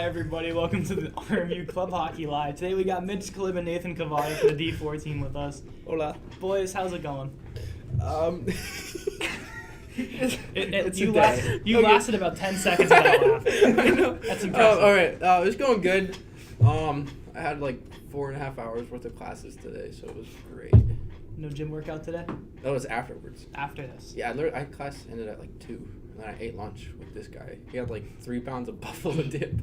Hi, everybody. Welcome to the RMU Club Hockey Live. Today we got Mitch, Klym, and Nathan Covato for the D4 team with us. Hola. Boys, how's it going? You lasted about 10 seconds without laughing. I know. That's impressive. All right. It's going good. I had like 4.5 hours worth of classes today, so it was great. No gym workout today? That was afterwards. After this? Yeah, I class ended at like 2, and then I ate lunch with this guy. He had like 3 pounds of buffalo dip.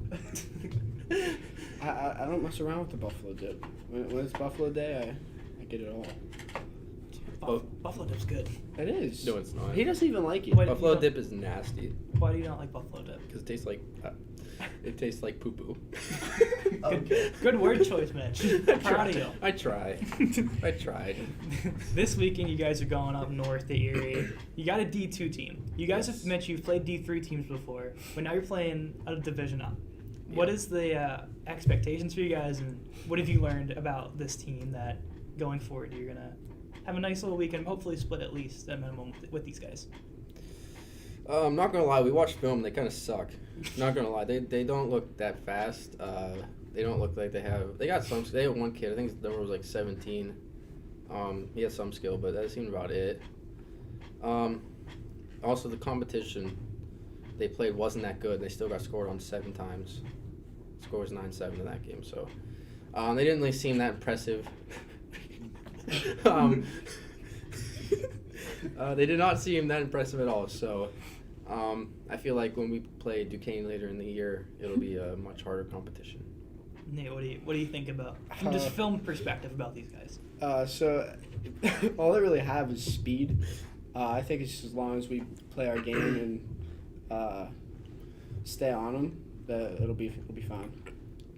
I don't mess around with the buffalo dip. When it's buffalo day, I get it all. Buffalo dip's good. It is. No, it's not. He doesn't even like it. Wait, Buffalo dip is nasty Why do you not like buffalo dip? because it tastes like poo poo. Good word choice, Mitch. Proud of you. I tried. This weekend, you guys are going up north to Erie. You got a D2 team. You guys have, Mitch, you've played D3 teams before, but now you're playing a division up. Yeah. What is the expectations for you guys, and what have you learned about this team that going forward you're going to have a nice little weekend, hopefully split at least at minimum with these guys? I'm not gonna lie. We watched film. They kind of suck. Not gonna lie. They don't look that fast. They don't look like they have. They got some. They have one kid. I think his number was like 17. He has some skill, but that seemed about it. Also, the competition they played wasn't that good. They still got scored on 7 times. Score was 9-7 in that game. So they didn't really seem that impressive. They did not seem that impressive at all. So. I feel like when we play Duquesne later in the year, it'll be a much harder competition. Nate, what do you think about from just film perspective about these guys? So all they really have is speed. I think it's just as long as we play our game and stay on them, it'll be fine.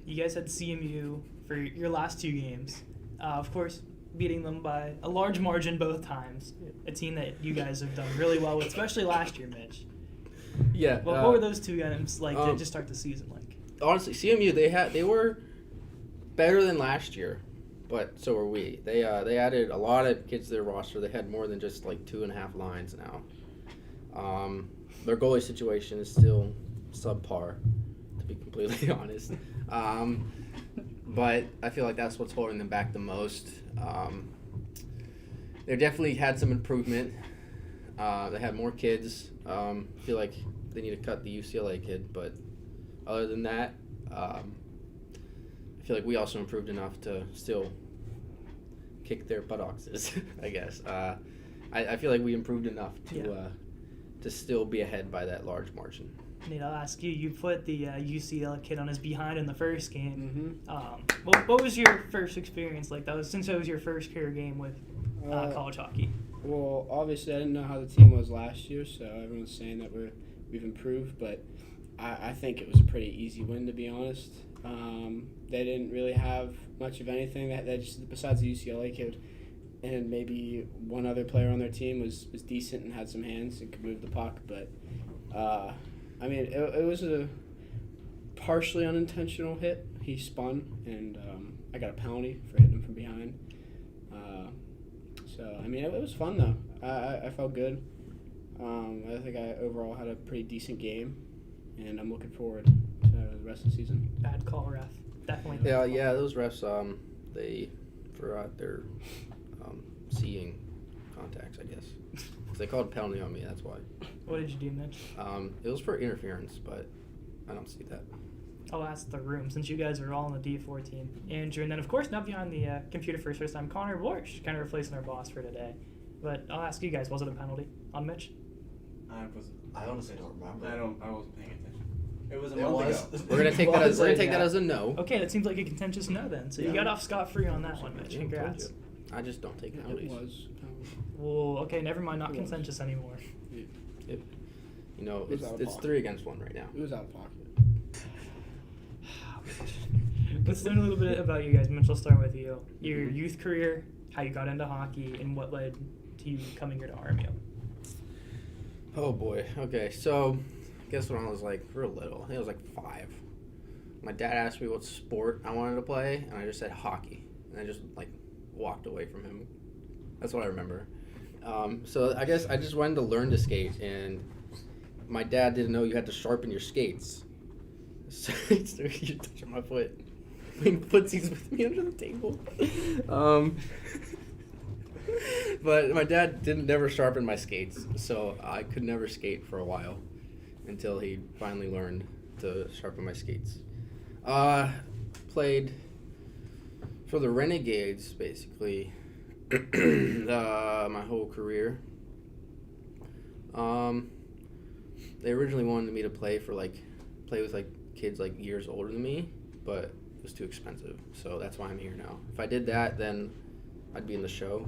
You guys had CMU for your last 2 games. Of course, beating them by a large margin both times. A team that you guys have done really well with, especially last year, Mitch. Yeah. What were those 2 games like to just start the season like? Honestly, CMU they were better than last year, but so were we. They added a lot of kids to their roster. They had more than just like 2.5 lines now. Their goalie situation is still subpar, to be completely honest. But I feel like that's what's holding them back the most. They definitely had some improvement. They had more kids. I feel like they need to cut the UCLA kid, but other than that, I feel like we also improved enough to still kick their buttocks, I guess. I feel like we improved enough to still be ahead by that large margin. Nate, I'll ask you. You put the UCLA kid on his behind in the first game. Mm-hmm. What was your first experience like? Since it was your first career game with college hockey. Well, obviously I didn't know how the team was last year, so everyone's saying that we've improved, but I think it was a pretty easy win, to be honest. They didn't really have much of anything that just besides the UCLA kid, and maybe one other player on their team was decent and had some hands and could move the puck, but I mean it was a partially unintentional hit. He spun, and I got a penalty for hitting him from behind. So, I mean, it was fun, though. I felt good. I think I overall had a pretty decent game, and I'm looking forward to the rest of the season. Bad call, ref. Definitely. Yeah, those refs, they forgot their seeing contacts, I guess. 'Cause they called a penalty on me, that's why. What did you do, Mitch? It was for interference, but I don't see that. I'll ask the room, since you guys are all on the D4 team. Andrew, and then, of course, not behind the computer for his first time, Connor Borsch, kind of replacing our boss for today. But I'll ask you guys, was it a penalty on Mitch? I honestly don't remember. I wasn't paying attention. It was a It month was. ago. We're gonna take that as a no. Okay, that seems like a contentious no then. So you got off scot-free on that one, Mitch. Yeah, Congrats. told you. I just don't take It penalties. was. Well, okay, never mind. Not It was. contentious anymore. You know, It was out of it's pocket. 3 against 1 right now. It was out of pocket. Let's learn a little bit about you guys. Mitch, I'll start with you. Your youth career, how you got into hockey, and what led to you coming here to RMU. Oh boy. Okay, so I guess when I was like real little, I think I was like 5. My dad asked me what sport I wanted to play, and I just said hockey, and I just like walked away from him. That's what I remember. So I guess I just wanted to learn to skate, and my dad didn't know you had to sharpen your skates. So you're touching my foot. Playing footsies with me under the table. But my dad never sharpen my skates, so I could never skate for a while until he finally learned to sharpen my skates. Played for the Renegades basically my whole career. They originally wanted me to play with kids years older than me, but it was too expensive. So that's why I'm here now. If I did that, then I'd be in the show.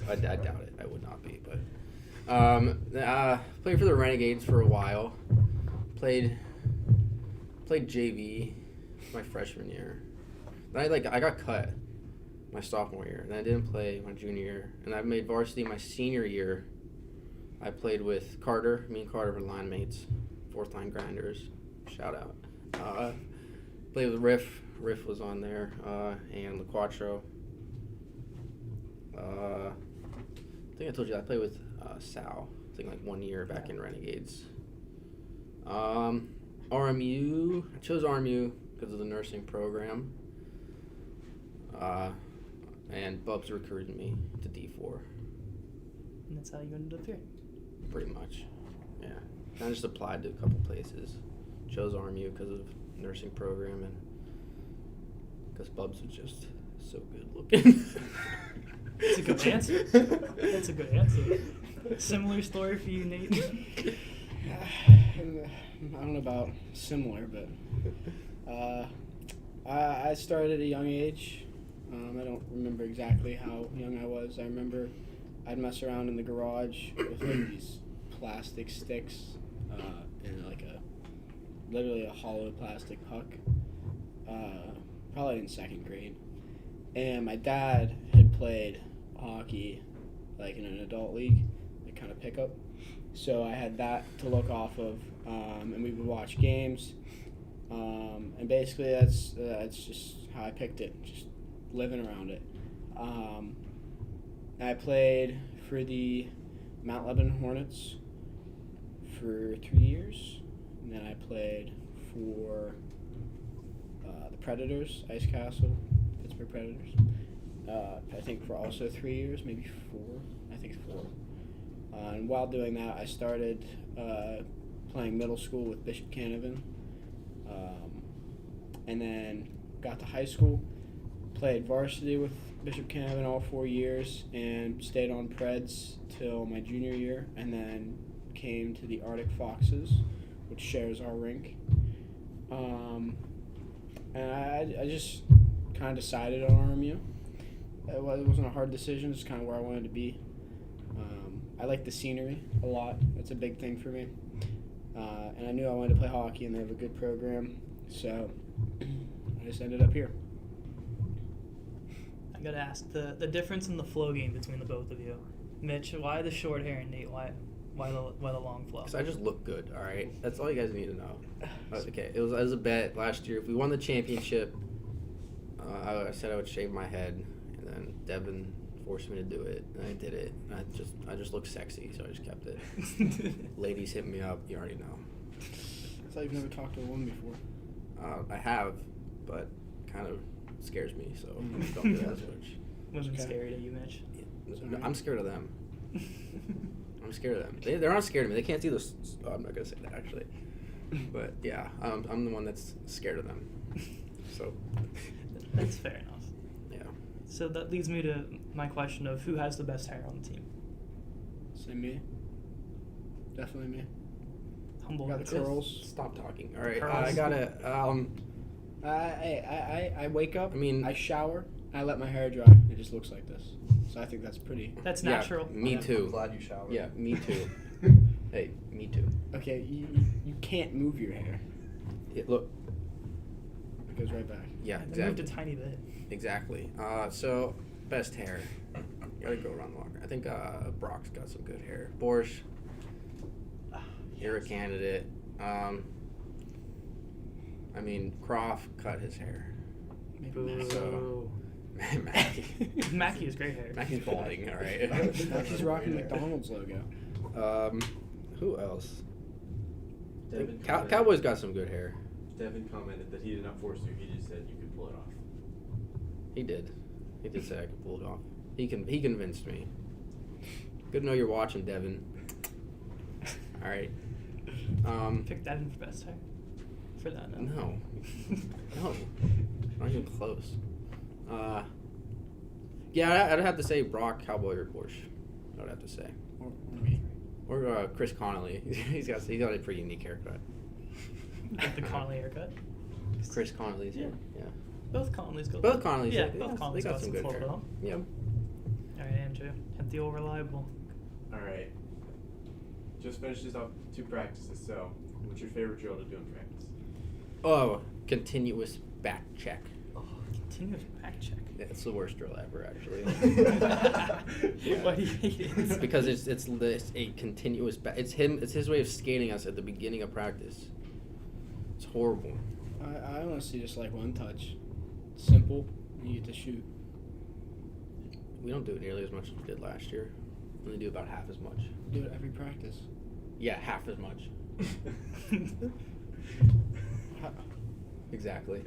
I doubt it. I would not be. But played for the Renegades for a while. Played JV my freshman year. Then I got cut my sophomore year. And I didn't play my junior year. And I made varsity my senior year. I played with Carter. Me and Carter were line mates. Fourth line grinders. Shout out. Played with Riff. Riff was on there. And LaQuattro. I think I told you I played with Sal. I think 1 year back in Renegades. RMU. I chose RMU because of the nursing program. And Bubs recruited me to D4. And that's how you ended up here. Pretty much. Yeah. I just applied to a couple places. Chose RMU because of nursing program and because Bubs was just so good looking. That's a good answer. That's a good answer. Similar story for you, Nate. I don't know about similar, but I started at a young age. I don't remember exactly how young I was. I remember I'd mess around in the garage with these plastic sticks and literally a hollow plastic puck. Probably in second grade. And my dad had played hockey in an adult league, kind of pickup. So I had that to look off of, and we would watch games. And basically that's just how I picked it, just living around it. I played for the Mount Lebanon Hornets for 3 years, and then I played for the Predators, Ice Castle, Pittsburgh Predators. I think for also 3 years, maybe 4. I think 4. And while doing that, I started playing middle school with Bishop Canavan, and then got to high school, played varsity with Bishop Canavan all 4 years, and stayed on Preds till my junior year, and then came to the Arctic Foxes, which shares our rink. And I just kind of decided on RMU. It wasn't a hard decision. It's kind of where I wanted to be. I like the scenery a lot. That's a big thing for me. And I knew I wanted to play hockey, and they have a good program. So I just ended up here. I gotta ask the difference in the flow game between the both of you. Mitch, why the short hair, and Nate, why the long flow? Because I just look good, all right? That's all you guys need to know. Okay, it was a bet last year. If we won the championship, I said I would shave my head, and then Devin forced me to do it, and I did it. And I just look sexy, so I just kept it. Ladies hit me up, you already know. I thought you've never talked to a woman before. I have, but kind of scares me, so don't do that as much. Wasn't scared of you, Mitch? Yeah. I'm scared of them. I'm scared of them. They're not scared of me. They can't see this. Oh, I'm not gonna say that actually. But yeah, I'm the one that's scared of them. So that's fair enough. Yeah. So that leads me to my question of who has the best hair on the team. Say me. Definitely me. Humble. Got the curls. Stop talking. All right. Curls. I gotta. I wake up. I mean, I shower. I let my hair dry. It just looks like this. So I think that's pretty. That's natural. Yeah, me Yeah. too. I'm glad you showered. Yeah, me too. Hey, me too. Okay, you can't move your hair. Look. It goes right back. Yeah, They moved a tiny bit. Exactly. So best hair. Gotta go around the locker. I think Brock's got some good hair. Borsch. You're a candidate. I mean, Croft cut his hair. Maybe Mac. So, Mackie. Mackie has great hair. Mackie's balding, all right. Mackie's rocking McDonald's logo. Who else? Devin Cowboys got some good hair. Devin commented that he did not force you. He just said you could pull it off. He did. He did say I could pull it off. He convinced me. Good to know you're watching, Devin. All right. Pick Devin for best time. For that, no. No. No. Not even close. Yeah, I'd have to say Brock, Cowboy, or Porsche. I would have to say. Or me. Or Chris Connolly. He's got a pretty unique haircut. Get the Connolly haircut. Chris Connolly's. Yeah. Both Connollys go. Both Connolly's. Yeah, both Connollys they got got some some good hair. Florida. Yeah. All right, Andrew. Hit the old reliable. All right. Just finished this off 2 practices. So, what's your favorite drill to do in practice? Oh, continuous back check. Continuous back check. Yeah, it's the worst drill ever, actually. Why do you hate it? Because it's a continuous back. It's his way of skating us at the beginning of practice. It's horrible. I honestly just like one touch. Simple. You get to shoot. We don't do it nearly as much as we did last year. We only do about half as much. Do it every practice. Yeah, half as much. Exactly.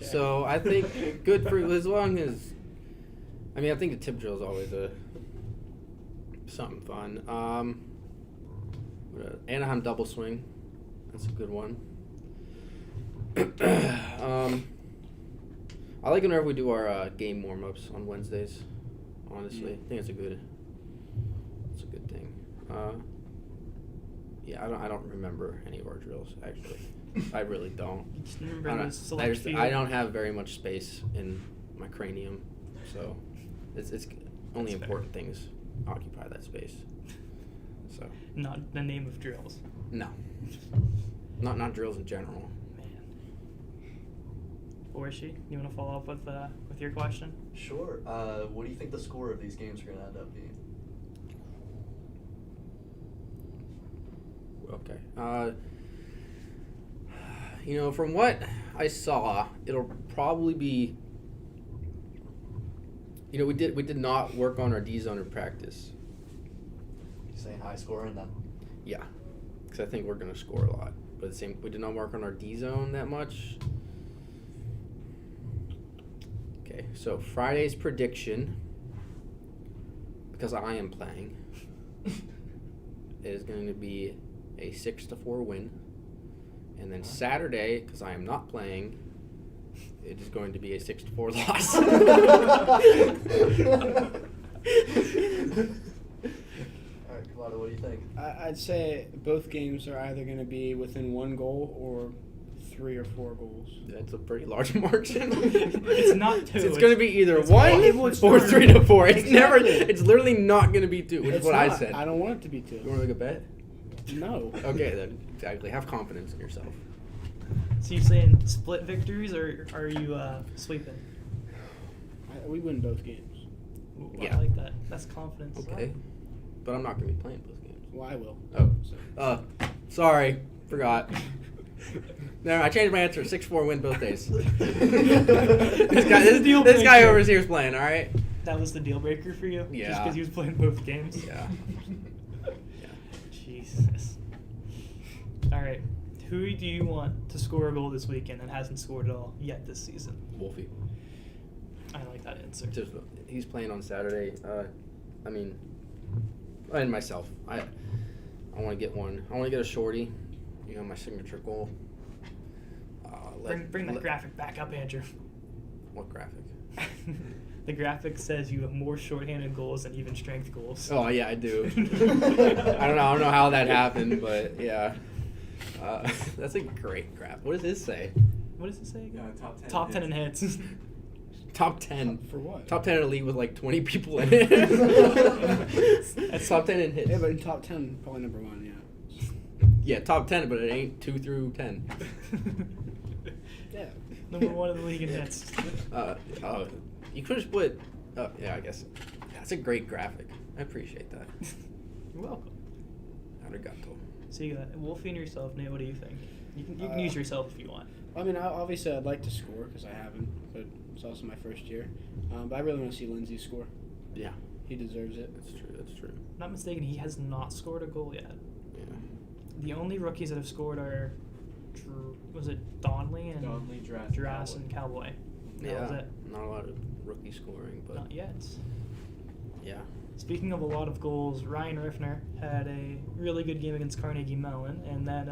So I think good for as long as. I mean, I think the tip drill is always something fun. Anaheim double swing. That's a good one. I like whenever we do our game warm-ups on Wednesdays. Honestly, I think it's a good thing. Yeah, I don't remember any of our drills actually. I really don't. You just remember those select few. I don't have very much space in my cranium, so it's only That's important things occupy that space. So Not the name of drills. no, not drills in general. Man. Orshi, you want to follow up with your question? Sure. What do you think the score of these games are going to end up being? Okay. From what I saw, it'll probably be. We did not work on our D zone in practice. You saying high scoring then? Yeah, because I think we're gonna score a lot. But we did not work on our D zone that much. Okay, so Friday's prediction, because I am playing, is going to be a 6-4 win. And then Saturday, because I am not playing, it is going to be a 6-4 loss. All right, Covato, what do you think? I'd say both games are either going to be within 1 goal or 3 or 4 goals. That's a pretty large margin. It's not 2. It's going to be either it's 1 or 3-4. It's Exactly. never. It's literally not going to be 2, which is what I not. said. I don't want it to be You 2. want to make a bet? No. Okay, then exactly. Have confidence in yourself. So you saying split victories, or are you sweeping? We win both games. Ooh, Yeah. I like that. That's confidence. Okay, but I'm not going to be playing both games. Well, I will. Oh, So. Sorry, forgot. No, I changed my answer. 6-4 win both days. This guy over here is playing. All right. That was the deal breaker for you? Yeah. Just because he was playing both games? Yeah. Jesus. All right. Who do you want to score a goal this weekend that hasn't scored at all yet this season? Wolfie. I like that answer. He's playing on Saturday. And myself. I want to get one. I want to get a shorty. My signature goal. Bring that graphic back up, Andrew. What graphic? The graphic says you have more shorthanded goals than even strength goals. Oh yeah, I do. I don't know how that happened, but yeah. That's a great graph. What does this say? What does it say again? Top 10. Top 10 in hits. Top 10. For what? Top 10 in a league with like 20 people in it. That's top 10 in hits. Yeah, but in top 10, probably number 1, yeah. Yeah, top 10, but it ain't 2 through 10. Yeah. Number 1 in the league in hits. You could have split. Yeah, I guess. That's a great graphic. I appreciate that. You're welcome. Arigato. So you got Wolfie and yourself. Nate, what do you think? You can use yourself if you want. I mean, obviously, I'd like to score because I haven't, but it's also my first year. But I really want to see Lindsay score. Yeah. He deserves it. That's true. Not mistaken, he has not scored a goal yet. Yeah. The only rookies that have scored are was it Donley and Donley, Drass and Cowboy? That was it. Not a lot of rookie scoring, but Not yet. yeah. Speaking of a lot of goals, Ryan Riffner had a really good game against Carnegie Mellon, and that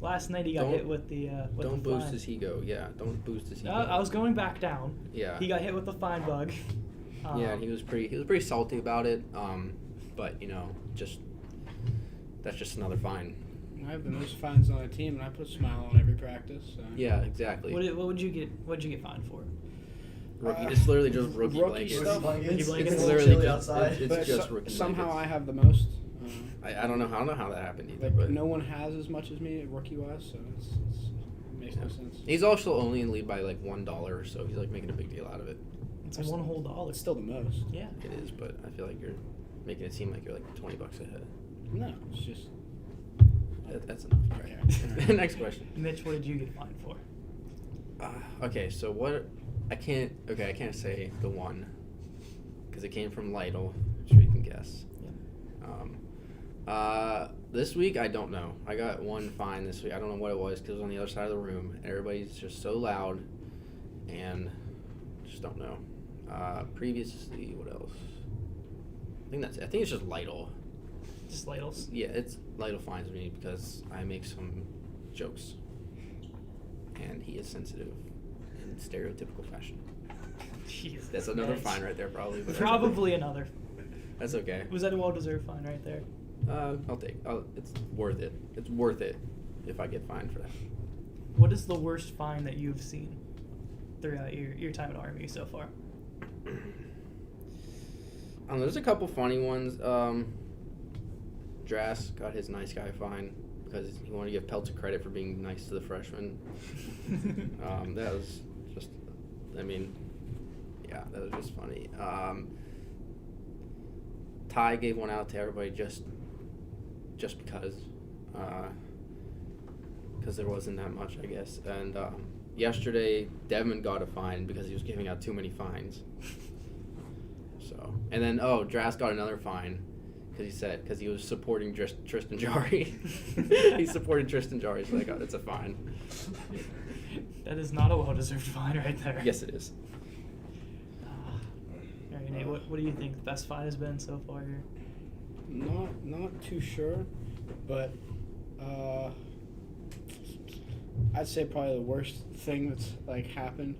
last night he got hit with the Don't the boost fine. his ego. Yeah, don't boost his ego. I was going back down. Yeah. He got hit with the fine bug. Yeah, he was pretty salty about it. But that's just another fine. I have the most fines on the team, and I put a smile on every practice. So. Yeah, exactly. What would you get? What'd you get fined for? Rookie. It's literally just rookie blankets. stuff. Blankets. It's It's literally chilly just outside. it's But just rookie somehow blankets. I have the most. I don't know how that happened either. Like But no one has as much as me rookie-wise, so it makes no sense. he's also only in lead by like $1, so he's like making a big deal out of it. It's one whole dollar. It's still the most. Yeah. It is, but I feel like you're making it seem like you're like $20 ahead. No, it's just. That's enough. All right. Okay. Next question. Mitch, what did you get fined for? Okay, so what? I can't say the one because it came from Lytle. I'm sure you can guess. Yeah. This week I don't know. I got one fine this week. I don't know what it was because it was on the other side of the room. And everybody's just so loud, and just don't know. Previously, what else? I think it's just Lytle. Just ladles. Yeah, Lytle fines me because I make some jokes, and he is sensitive in stereotypical fashion. Jeez. That's another Mitch. fine right there, probably. But Probably another. That's okay. Was that a well-deserved fine right there? It's worth it. It's worth it if I get fined for that. What is the worst fine that you've seen throughout your time at Army so far? There's a couple funny ones. Drass got his nice guy fine because he wanted to give Peltz credit for being nice to the freshmen. That was just, that was just funny. Ty gave one out to everybody just because there wasn't that much, I guess. And yesterday, Devin got a fine because he was giving out too many fines. So, and then Drass got another fine because he was supporting Tristan Jari. He supported Tristan Jari, so that's a fine. That is not a well-deserved fine right there. Yes, it is. All right, Nate, what do you think the best fine has been so far here? Not too sure, but I'd say probably the worst thing that's happened,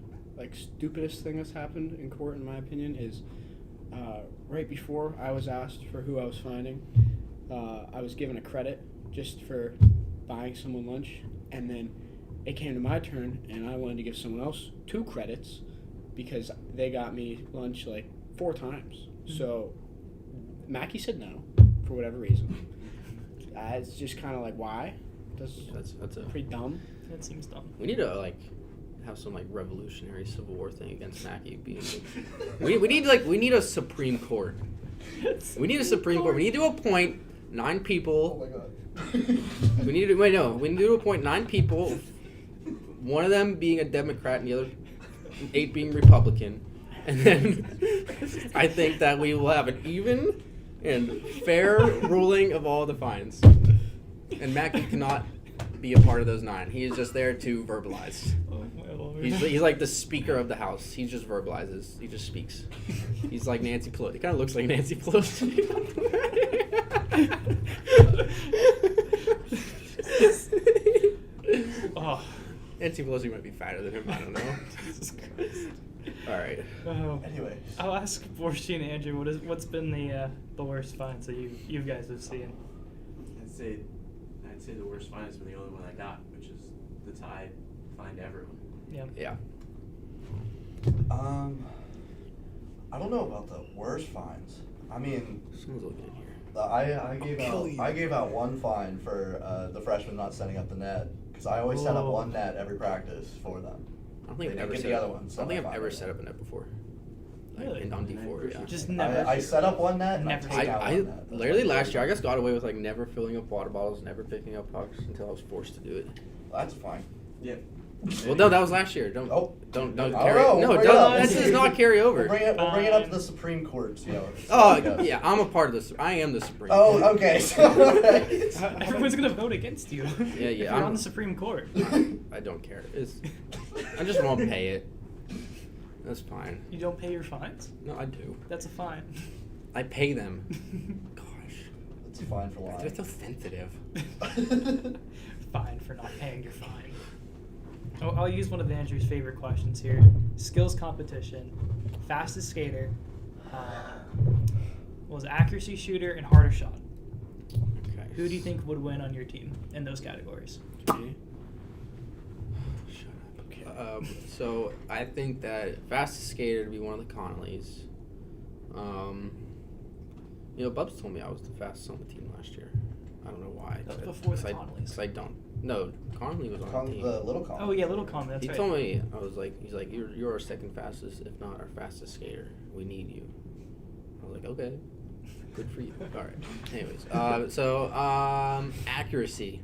stupidest thing that's happened in court, in my opinion, is right before I was asked for who I was fining, I was given a credit just for buying someone lunch, and then it came to my turn, and I wanted to give someone else 2 credits because they got me lunch 4 times. Mm-hmm. So Mackie said no for whatever reason. It's just kind of why? That's pretty dumb. That seems dumb. We need to have some revolutionary Civil War thing against Mackey being. we need a Supreme Court. We need a Supreme Court. We need to appoint 9 people. Oh my god. We need to appoint 9 people. One of them being a Democrat and the other 8 being Republican, and then I think that we will have an even and fair ruling of all the fines. And Mackey cannot be a part of those 9. He is just there to verbalize. Oh my lord. He's like the Speaker of the House. He just verbalizes. He just speaks. He's like Nancy Pelosi. He kind of looks like Nancy Pelosi. Oh. Nancy Pelosi might be fatter than him. I don't know. Jesus Christ. All right. Anyway. I'll ask Borshi and Andrew, what's been the worst fines that you guys have seen? I'd say the worst fine has been the only one I got, which is the tie fine to everyone. Yeah. Yeah. I don't know about the worst fines. I mean, Someone's looking in here. I gave out one fine for the freshmen not setting up the net because I always set up one net every practice for them. I don't think They I've ever get set the up. other one, I so don't think I'm I've fine ever with set that. up a net before. Really? On D4, yeah. Just never. I set up one net and Never I take out I one net. That's literally what I last do. year I just got away with never filling up water bottles, never picking up pucks until I was forced to do it. That's fine. Yep. Well, no, that was last year. Don't Oh. don't I don't carry. know. No, We'll bring it up. this does not carry over. We'll bring it up to the Supreme Court. See how it Yeah, I'm a part of this. I am the Supreme. Oh, Court. okay. Everyone's gonna vote against you. Yeah, If you're I'm- on the Supreme Court. I don't care. I just won't pay it. That's fine. You don't pay your fines? No, I do. That's a fine. I pay them. Gosh, It's fine for they're lying. so sensitive. Fine for not paying your fine. I'll use one of Andrew's favorite questions here. Skills competition, fastest skater, was accuracy shooter, and hardest shot. Okay. Who do you think would win on your team in those categories? Okay. Shut up. Okay. So I think that fastest skater would be one of the Connollys. Bubs told me I was the fastest on the team last year. I don't know why. That was before the Connollys. Because I don't. No, Connolly was on the team. The little con. Oh yeah, Little Con. That's He right. told me, he's like, you're our second fastest, if not our fastest skater. We need you. I was like, okay, good for you. All right. Anyways, accuracy,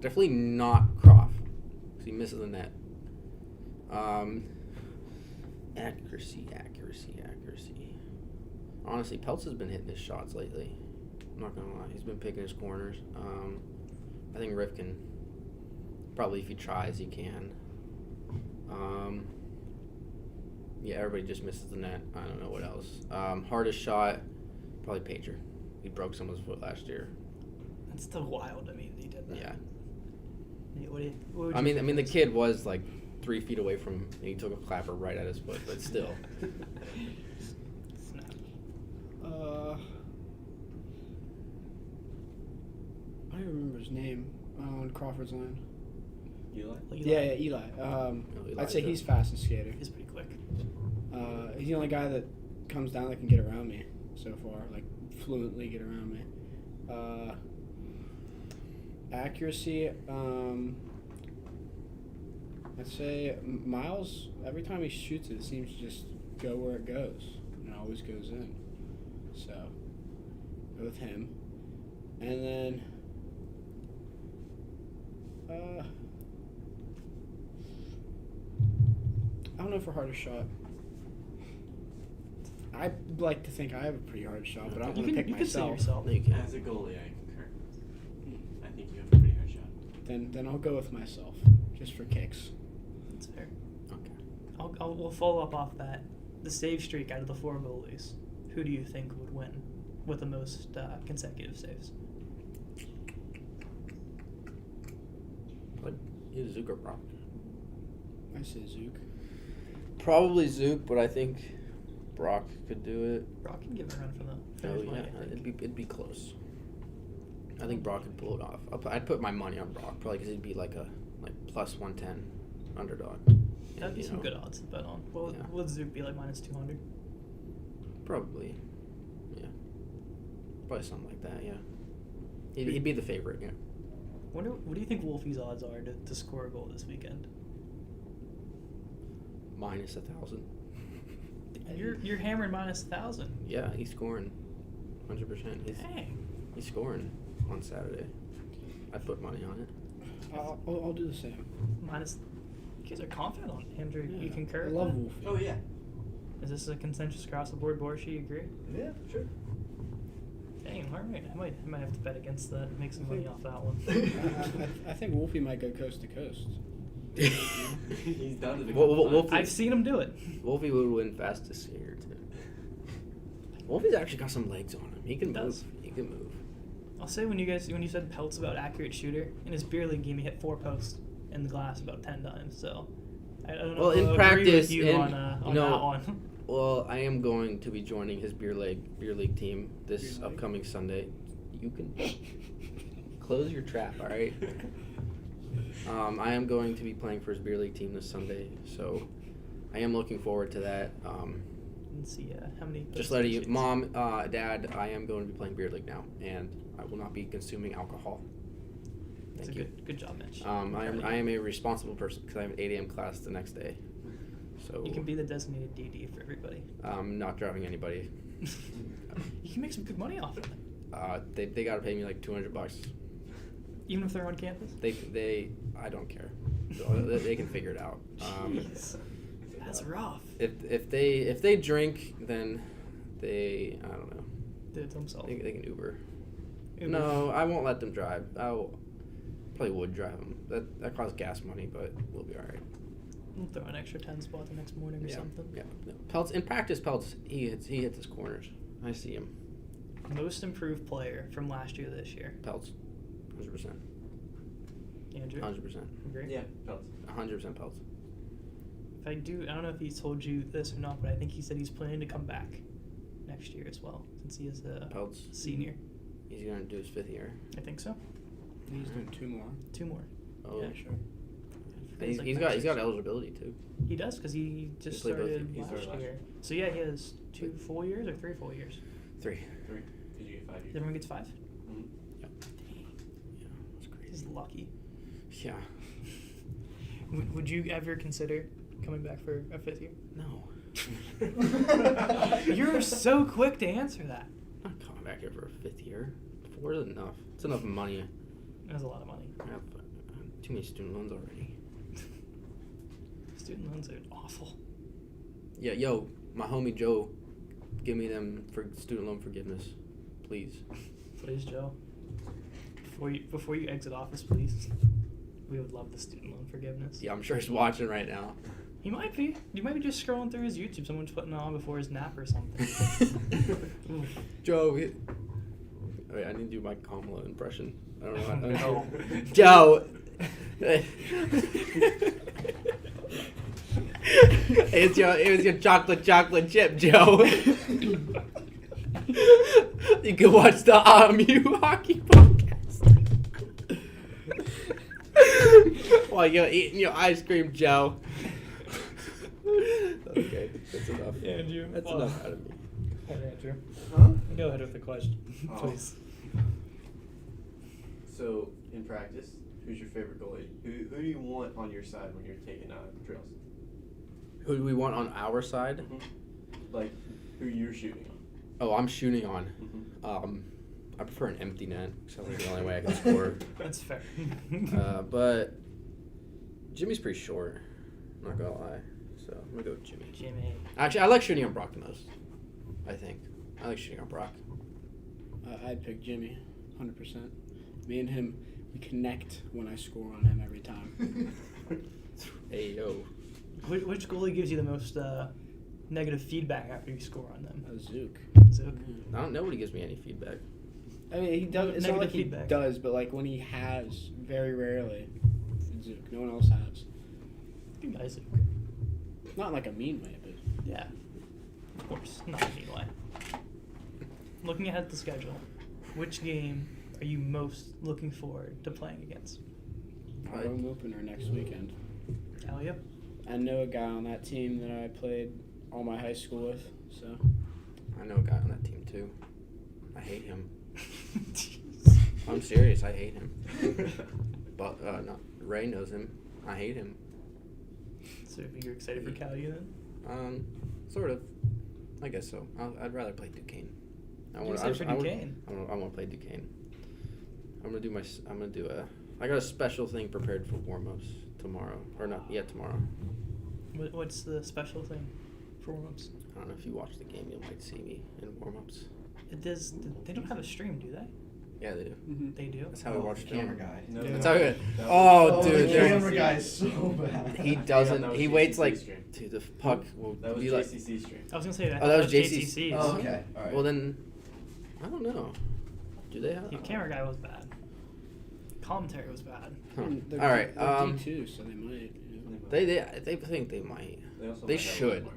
definitely not Croft, because he misses the net. Accuracy. Honestly, Peltz has been hitting his shots lately. I'm not gonna lie, he's been picking his corners. I think Rifkin. Probably if he tries, he can. Everybody just misses the net. I don't know what else. Hardest shot, probably Pager. He broke someone's foot last year. That's still wild to me that he did that. Yeah. What would I you mean, the kid was like 3 feet away from him, and he took a clapper right at his foot, but still. Snap. I don't remember his name on Crawford's line. Eli? Yeah, Eli. I'd say he's fastest skater. He's pretty quick. He's the only guy that comes down that can get around me so far, like fluently get around me. Accuracy, I'd say Miles, every time he shoots it seems to just go where it goes, and it always goes in. So, go with him. And then, I don't know for hardest shot. I like to think I have a pretty hard shot, but I don't want to pick you can say myself. yourself. No, you can't. As a goalie, I concur. I think you have a pretty hard shot. Then I'll go with myself, just for kicks. That's fair. Okay. We'll follow up off that. The save streak out of the 4 goalies. Who do you think would win with the most consecutive saves? Either Zook or Brock. I say Zook. Probably Zook, but I think Brock could do it. Brock can give a run for the Oh finish yeah, line, I think. it'd be close. I think Brock could pull it off. I'd put my money on Brock, probably because he'd be like a plus 110 underdog. That'd be you some know. good odds to bet on. Well, Yeah. would Zook be like minus 200? Probably, yeah. Probably something like that, yeah. He'd be the favorite, yeah. What do you think Wolfie's odds are to score a goal this weekend? Minus 1,000. You're hammering minus 1,000. Yeah, he's scoring, 100%. Dang. He's scoring on Saturday. I put money on it. I'll do the same. Minus. You guys are confident on it. Andrew, you Yeah, concur? I with love that? Wolfie. Oh, yeah. Is this a consensus across the board, Borshi? You agree? Yeah, sure. Dang, all right. I might have to bet against that. Make some money off that one. I think Wolfie might go coast to coast. He's done it a Well, couple times. Wolfie- I've seen him do it. Wolfie would win fastest skater too. Wolfie's actually got some legs on him. He can He move. does. He can move. I'll say when you said Peltz about accurate shooter, in his beer league game he hit 4 posts in the glass about 10 times. So I don't know. Well, if in I'll agree practice, with you on that one. Well, I am going to be joining his beer league team this Beer league. upcoming Sunday. You can close your trap, all right? I am going to be playing for his beer league team this Sunday, so I am looking forward to that. Let's see how many. Just posts letting he you, shoots. Mom, Dad, I am going to be playing beer league now, and I will not be consuming alcohol. That's Thank a you. good job, Mitch. I am a responsible person because I have an 8 a.m. class the next day. So You can be the designated DD for everybody. I'm not driving anybody. You can make some good money off of it, They got to pay me like $200. even if they're on campus. I don't care. They can figure it out. Jeez. That's rough. If they drink, then they, I don't know. Did it to himself. They can Uber. Uber. No, I won't let them drive. Probably would drive them. That costs gas money, but we'll be all right. We'll throw an extra 10 spot the next morning or something. Yeah. No. Peltz in practice. Peltz he hits his corners. I see him. Most improved player from last year to this year. Peltz, 100%. Andrew. 100%. Agree? Yeah, Peltz. 100% Peltz. I don't know if he's told you this or not, but I think he said he's planning to come back next year as well, since he is a Peltz. senior. He's gonna do his 5th year. I think so. He's doing 2 more. 2 more. Oh, Yeah. Sure. He's like got next got year. eligibility too. He does, because he just He played both started years. last year. So yeah, he has 2 full years or 3 full years. 3. 3. Did you get 5 years? Everyone gets 5. Mm-hmm. Yep. Yeah, that's crazy. He's lucky. Yeah. Would you ever consider coming back for a 5th year? No. You're so quick to answer that. I'm not coming back here for a 5th year. 4 is enough. It's enough money. That's a lot of money. I have too many student loans already. Student loans are awful. Yeah, yo, my homie Joe, give me them for student loan forgiveness, please. Please, Joe. Before you exit office, please. We would love the student loan forgiveness. Yeah, I'm sure he's watching right now. He might be. You might be just scrolling through his YouTube. Someone's putting it on before his nap or something. Oof. Joe, wait, I need to do my Kamala impression. I don't know. No. Joe. It was your chocolate chip, Joe. You can watch the RMU hockey podcast while you're eating your ice cream, Joe. Okay, that's enough. Yeah, Andrew. That's Well, enough out of me. Andrew. Huh? Go ahead with the question, Oh. please. So, in practice, who's your favorite goalie? Who do you want on your side when you're taking drills? Who do we want on our side? Like, who you're shooting on? Oh, I'm shooting on. Mm-hmm. I prefer an empty net because that's the only way I can score. That's fair. But Jimmy's pretty short. I'm not gonna lie. So I'm gonna go with Jimmy. Jimmy. Actually, I like shooting on Brock the most. I think I like shooting on Brock. I'd pick Jimmy, 100%. Me and him, we connect when I score on him every time. Hey yo. Which goalie gives you the most negative feedback after you score on them? Zook. Zook. Nobody gives me any feedback. I mean, he does. It's not Negative like feedback. he does, but like when he has, very rarely. Zook. No one else has. Good guy, Zook. Not in like a mean way, but Yeah. Of course. Not a mean way. Looking ahead at the schedule, which game are you most looking forward to playing against? our home opener next weekend. Hell yeah. I know a guy on that team that I played all my high school with, so. I know a guy on that team too. I hate him. Jeez. I'm serious. I hate him. But no, Ray knows him. I hate him. So you're excited for Cadeyn then? Sort of. I guess so. I'd rather play Duquesne. You're excited for Duquesne? I want to play Duquesne. I'm gonna do I got a special thing prepared for warm-ups tomorrow, or not yet tomorrow. What's the special thing for warm-ups? I don't know if you watch the game, you might see me in warm-ups. They don't have a stream, do they? Yeah, they do. Mm-hmm. They do. That's how we watch the the camera game. guy. No, That's no, how we. that Oh, was- dude, the there's- camera guy's so bad. he Yeah, doesn't. that was He waits JCC like, stream. dude, the puck will That was be like. JCC stream. I was gonna say that. Oh, that was that's JCC. Oh, okay. All right. Well then, I don't know. Do they have? The camera guy was bad. Commentary was bad. Huh. They're All right. they're D2, so they might. You know. They think they might. also They might have should. one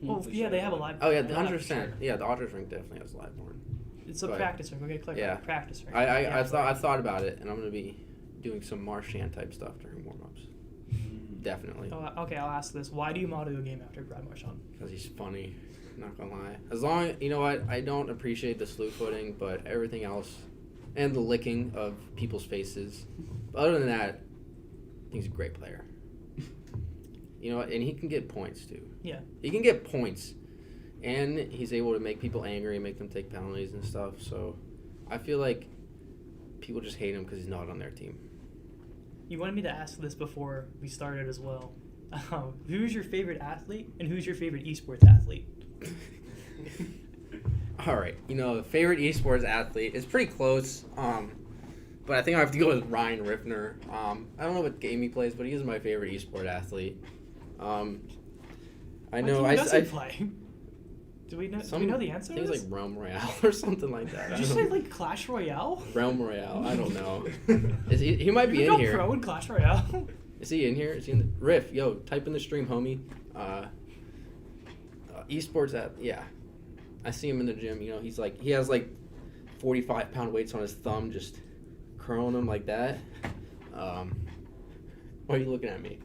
Well, For yeah, sure. they have a live. Oh yeah, they 100%. have for sure. Yeah, the Otters rink definitely has live porn. It's a But- practice ring. We're gonna click Yeah. on practice ring. I thought about it, and I'm gonna be doing some Marchand type stuff during warm-ups. more. Definitely, Oh, okay, I'll ask this. Why do you motto a game after Brad Marchand? because he's funny. Not gonna lie. As long you know what, I don't appreciate the slew footing, but everything else, and the licking of people's faces. But other than that, I think he's a great player. You know what, and he can get points too. Yeah. He can get points, and he's able to make people angry and make them take penalties and stuff. So, I feel like people just hate him because he's not on their team. you wanted me to ask this before we started as well. Who's your favorite athlete and who's your favorite esports athlete? All right, favorite esports athlete is pretty close. But I think I have to go with Ryan Riffner. I don't know what game he plays, but he is my favorite esport athlete. I know. What team does he play? Do we know the answer? I think it's like Realm Royale or something like that. Did you say like Clash Royale? Realm Royale. I don't know. He might be in here. Pro in Clash Royale. Is he in here? Is he in the Riff? Yo, type in the stream, homie. Esports yeah. I see him in the gym. He has like 45-pound weights on his thumb, just curling them like that. Why are you looking at me?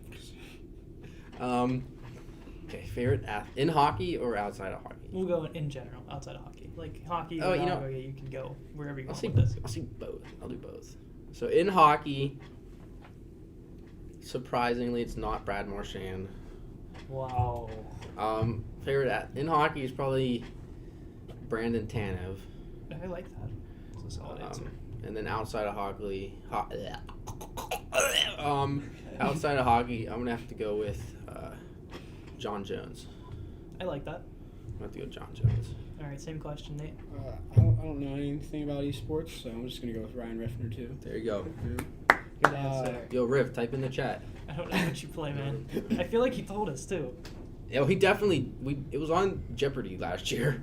Okay, favorite athlete in hockey or outside of hockey? We'll go in general, outside of hockey. Like hockey, Oh, you can go wherever you want with this. I'll see both. I'll do both. So in hockey, surprisingly, it's not Brad Marchand. Wow. Favorite in hockey is probably Brandon Tanev. I like that. It's a solid answer. And then outside of hockey, outside of hockey, I'm gonna have to go with John Jones. I like that. I'm gonna have to go with John Jones. All right, same question, Nate. I don't know anything about esports, so I'm just gonna go with Ryan Riffner too. There you go. Good answer. Yo, Riff, type in the chat. I don't know what you play, man. I feel like he told us too. Yo, he definitely. It was on Jeopardy last year.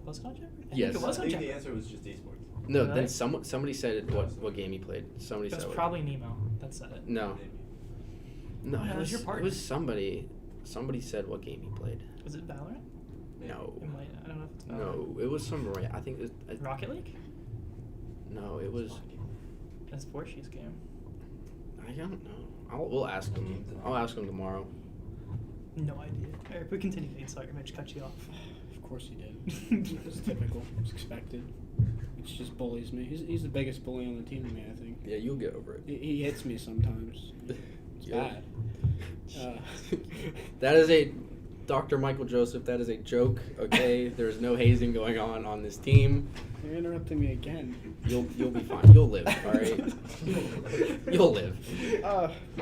Was it on Jeopardy? Yes. Think it was I on think Jeopardy. the answer was just esports. No, Really? then somebody said what game he played. Somebody It was said probably Nemo that said it. No. Maybe. No, Oh, it was your partner. It was somebody. Somebody said what game he played. Was it Valorant? Maybe. No. It might, I don't know if it's Valorant. No, it was some. I think it was. Rocket League? No, it was. That's Porsche's game. I don't know. We'll ask him. I'll ask him tomorrow. No idea. All right, we continue. Sorry, Mitch cut you off. Of course he did. It's typical. It's expected. It just bullies me. He's the biggest bully on the team to me, I think. Yeah, you'll get over it. He hits me sometimes. It's bad. That is a Dr. Michael Joseph. That is a joke. Okay, there's no hazing going on this team. You're interrupting me again. You'll be fine. You'll live. All right. You'll live.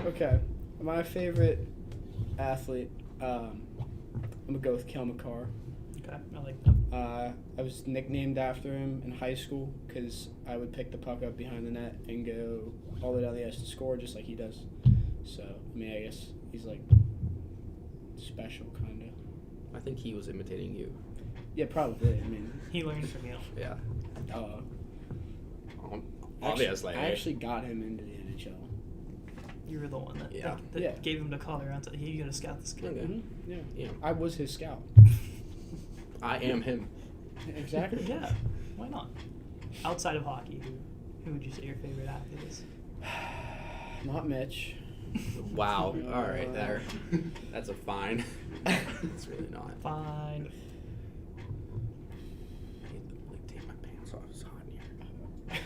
Okay. My favorite athlete. I'm gonna go with Kiehl. Okay, I like them. I was nicknamed after him in high school because I would pick the puck up behind the net and go all the way down the ice to score just like he does. So, I mean, I guess he's like special, kind of. I think he was imitating you. Yeah, probably. I mean, He learned from you. Yeah. I actually got him into the NHL. You were the one that, Yeah. that gave him the color and said, hey, you gotta scout this kid. Okay. Mm-hmm. Yeah. Yeah. I was his scout. I am him. Exactly. Yeah, why not? Outside of hockey, who would you say your favorite athlete is? Not Mitch. Wow. All right. That's a fine. It's really not. Fine. I need to take my pants off. It's hot in here.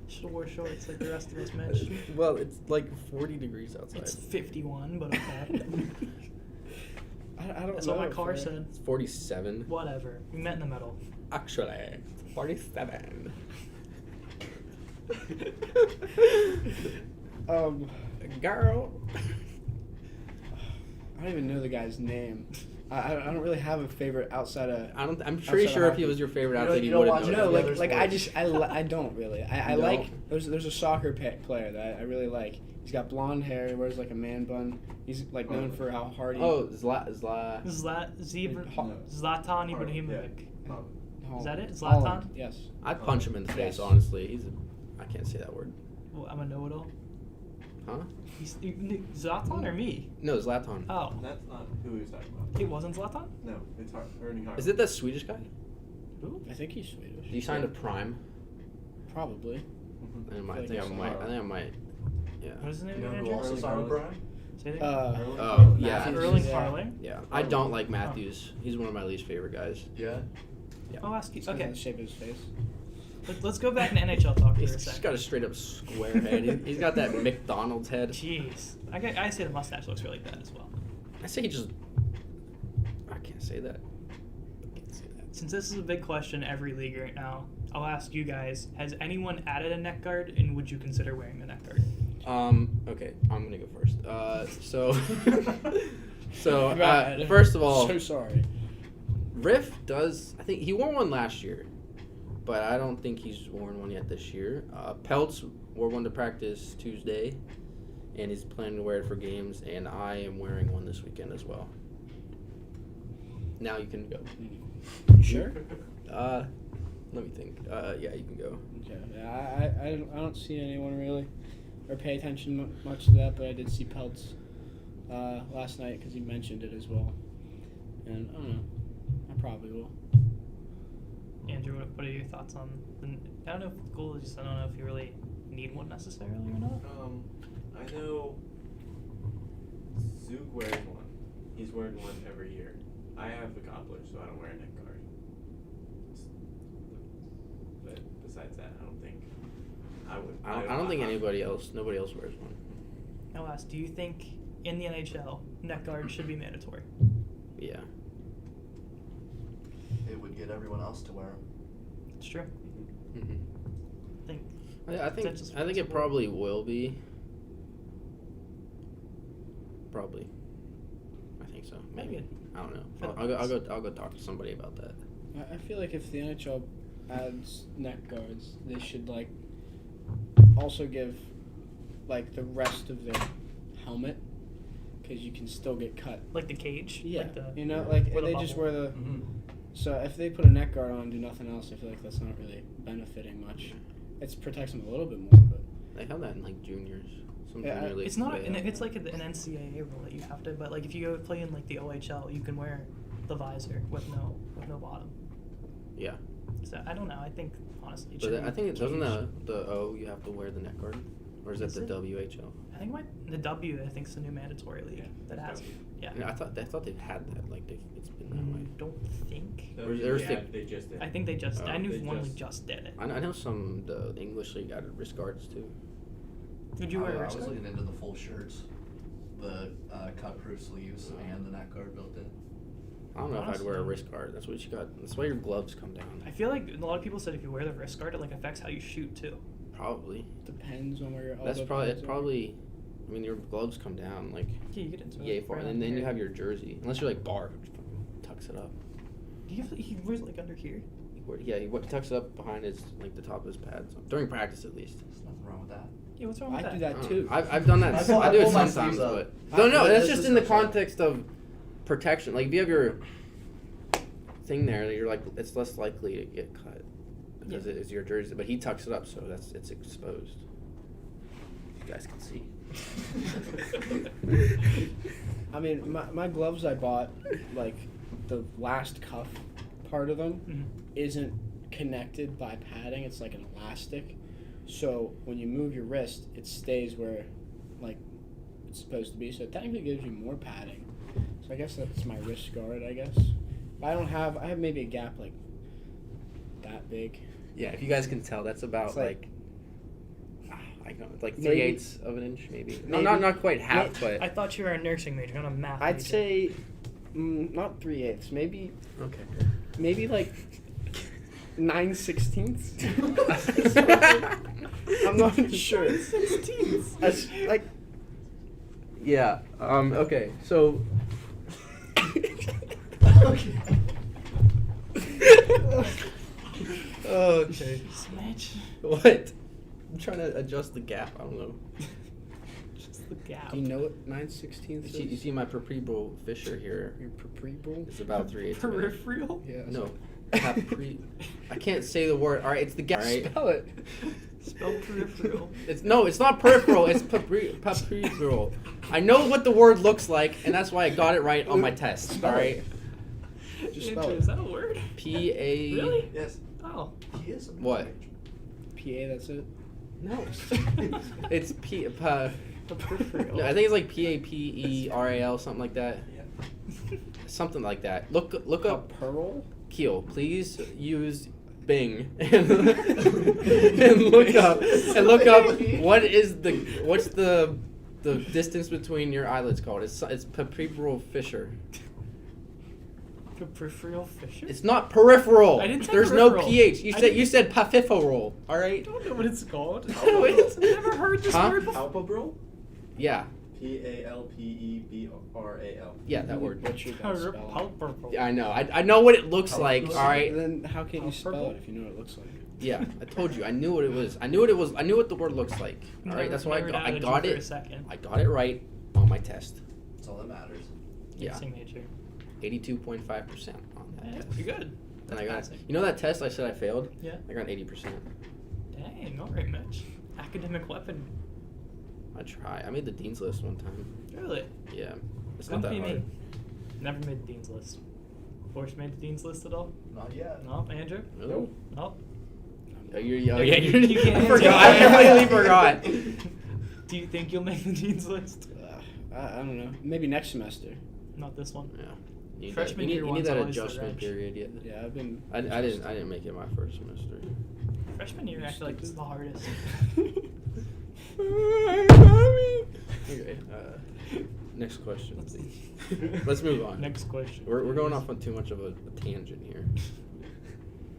Should have wore shorts like the rest of us, Mitch. Well, it's like 40 degrees outside. It's 51, but okay. I don't That's know. what my car said. It's 47. Whatever. We met in the middle. Actually, it's 47. Girl. I don't even know the guy's name. I don't really have a favorite outside of. I'm pretty sure if he was your favorite athlete, you you don't wouldn't watch know. No, other like sports. I don't really. I You like don't? there's a soccer player that I really like. He's got blonde hair. He wears like a man bun. He's like known for how hard he. Oh, Zlatan Ibrahimovic. Holland. Is that it? Holland, Zlatan? yes. I'd punch him in the face, Yes. honestly. I can't say that word. Well, I'm a know-it-all. Huh? He's Zlatan or me? No, Zlatan. Oh, That's not who he was talking about. it wasn't Zlatan? No, it's Ernie Hart. Is it that Swedish guy? Who? I think he's Swedish. He signed to Prime. Probably. Mhm. I think I might. Yeah. What is his name? You know again, who Andrew? also signed with Brian? Say that again. Oh, yeah. Matthews. Erling Yeah. Haaland? Yeah. I don't like Matthews. He's one of my least favorite guys. Yeah. Yeah. I'll ask you. It's 'cause of Okay, the shape of his face. let's go back to NHL talk for He's a just second. got a straight up square head. He's got that McDonald's head. Jeez, I say the mustache looks really bad as well. I say he just. I can't say that. I can't say that. Since this is a big question every league right now, I'll ask you guys: has anyone added a neck guard, and would you consider wearing a neck guard? Okay, I'm gonna go first. So God. first of all, So sorry. Riff does. I think he wore one last year, but I don't think he's worn one yet this year. Peltz wore one to practice Tuesday, and he's planning to wear it for games. And I am wearing one this weekend as well. Now you can go. You sure? Let me think. Yeah, you can go. Okay. Yeah, I don't see anyone really, or pay attention much to that, but I did see Peltz last night because he mentioned it as well, and I don't know. I probably will. Andrew, what are your thoughts on? I don't know if it's cool. Just I don't know if you really need one necessarily or not. I know Zook wears one. He's wearing one every year. I have the cobbler, so I don't wear a neck guard. But besides that, I don't think I would. I don't think nobody else wears one. I'll ask: do you think in the NHL neck guard should be mandatory? Yeah. It would get everyone else to wear them. It's true. Mm-hmm. I think I think it probably will be. Probably. I think so. Maybe. I don't know. I'll go talk to somebody about that. I feel like if the NHL adds neck guards, they should like also give like the rest of their helmet, because you can still get cut. Like the cage. Yeah, Like the, you know, like with a they just bubble. wear the. Mm-hmm. So if they put a neck guard on and do nothing else, I feel like that's not really benefiting much. It protects them a little bit more, but They have that in like juniors. Some Yeah, junior leagues It's not. they have It's that. like an NCAA rule that you have to. But like if you go play in like the OHL, you can wear the visor with no bottom. Yeah. So I don't know. I think honestly, it But should I be think it doesn't caged. the O you have to wear the neck guard, or is Is it the it? WHL? I think the W. I think is the new mandatory league that has. Yeah. Yeah, I thought they've had that. Like it's been that way. Don't think. They just did. I think they just. Oh, I knew they one just- league just did it. I know the English league added wrist guards too. Would you wear a I wrist was guard? looking into the full shirts, the cut-proof sleeves, and the neck guard built in. I don't know if I'd wear a Honestly. wrist guard. That's what you got. That's why your gloves come down. I feel like a lot of people said if you wear the wrist guard, it like affects how you shoot too. Probably. depends on where your elbow That's probably. pads It's are. probably. I mean, your gloves come down like Yeah, you get into it. yay far, right and then under you here. have your jersey. Unless you're like Barr, who fucking tucks it up. Do you have, he wears it like under here. He tucks it up behind his like the top of his pads during practice at least. There's nothing wrong with that. Yeah, what's wrong with I that? do that I don't too. know. I've done that. I pull- I I do it pull my sometimes, sleeves up. but no, This that's just is in the so sad. context of protection. Like if you have your thing there, you're like it's less likely to get cut because it is your jersey. But he tucks it up, so it's exposed. You guys can see. I mean, my gloves I bought, like the last cuff part of them Mhm. isn't connected by padding. It's like an elastic. So when you move your wrist, it stays where like it's supposed to be. So it technically gives you more padding. So I guess that's my wrist guard, I guess. I have maybe a gap like that big. Yeah, if you guys can tell, that's about It's like- I don't know, like Maybe- 3/8 of an inch, maybe. No, Maybe. not quite half, but I thought you were a nursing major, not a math I'd major. say not 3/8, maybe like 9/16. I'm not sure. 16. That's like yeah. Okay. So. Okay. Okay. Mitch. What? I'm trying to adjust the gap. I don't know. Just the gap. Do you know what 9/16 is? You see my vertebral fissure here. Your peripheral? It's about 3/8. Peripheral? Yeah. No. I can't say the word. All right, it's the gap. Right? Spell it. Spell peripheral. It's not peripheral. It's peripheral. I know what the word looks like, and that's why I got it right on my test. All Spell it. right. Just Andrew, spell it. is that a word? PA. Really? Yes. Oh. He is. What? PA, that's it. No. It's P. Peripheral. No, I think it's like PAPERAL, something like that. Yeah. Something like that. Look up Pearl? Kiehl. Please use Bing and look up what's the distance between your eyelids called. It's peripheral fissure. Peripheral fissure? It's not peripheral. I didn't say There's peripheral. no pH. I You said papiferal. All I right. don't know what it's called. No, it's- I've never heard this Huh? word before. Palpebral? Yeah. Palpebral. Yeah, that word. Butchered that spell. Yeah, I know. I know what it looks like. All right. Then how can you spell it if you know what it looks like? Yeah, I told you. I knew what it was. I knew what the word looks like. All right. That's why I got For a it. second. I got it right on my test. That's all that matters. Yeah. Mixing nature. 82.5% on that Yeah, test. pretty good. And That's I got. passing. You know that test I said I failed? Yeah. I got 80%. Dang, all right, Mitch. Academic weapon. I try. I made the dean's list one time. Really? Yeah. It's not Couldn't that be hard. me. Never made the dean's list. Forrest made the dean's list at all? Not yet. No, Andrew? No. No. Oh, you You can't I answer. forgot. I completely forgot. Do you think you'll make the dean's list? I don't know. Maybe next semester. Not this one. Yeah. You need Freshman that, year you need one's that always the adjustment wrench. period. Yeah. Yeah, I've been. I didn't make it my first semester. Freshman year, I feel like it's the hardest. Okay. Next question. Let's move on. Next question. We're going off on too much of a tangent here.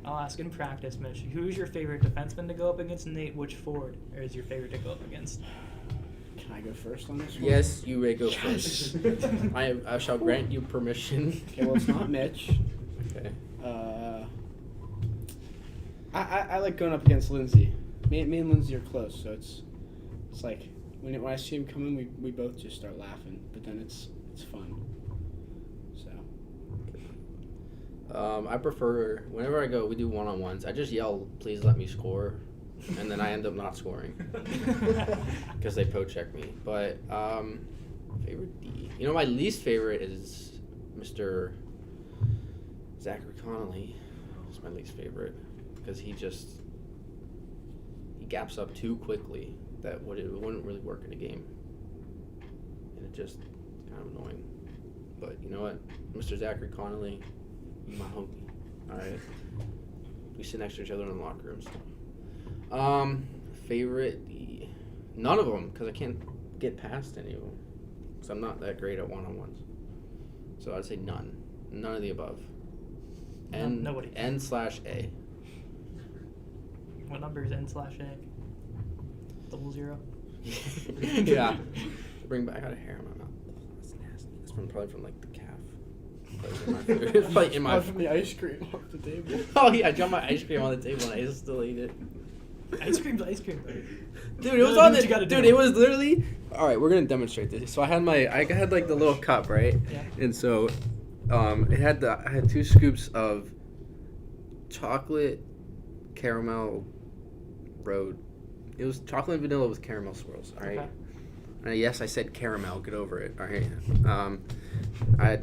I'll ask in practice, Mitch. Who's your favorite defenseman to go up against? Nate, which forward is your favorite to go up against? Can I go first on this one? Yes, you may go first. I shall grant you permission. Okay, well, it's not Mitch. Okay. I like going up against Lindsay. Me and Lindsay are close, so it's like when I see him coming, we both just start laughing. But then it's fun. So I prefer whenever I go, we do one-on-ones. I just yell, "Please let me score," and then I end up not scoring because they poach check me. But favorite D. You know, my least favorite is Mr. Zachary Connolly. It's my least favorite because he gaps up too quickly. That it wouldn't really work in a game, and it just kind of annoying. But you know what, Mr. Zachary Connolly, you my homie. All right, we sit next to each other in the locker room still. Favorite, none of them, because I can't get past any of them. Because I'm not that great at one-on-ones. So I'd say none of the above. Nobody. N/A. What number is N/A? 00? Yeah. Bring back. I got a hair in my mouth. That's nasty. That's probably from like the calf. It's like in my from the ice cream off the table. Oh yeah, I dropped my ice cream on the table and I still ate it. Ice cream's ice cream. Dude, it was Do on what the. you gotta do. Dude, it was literally. All right, we're gonna demonstrate this. So I had like the little cup, right? Yeah. And so, I had 2 scoops of chocolate caramel road. It was chocolate and vanilla with caramel swirls. All right. Okay. Yes, I said caramel. Get over it. All right.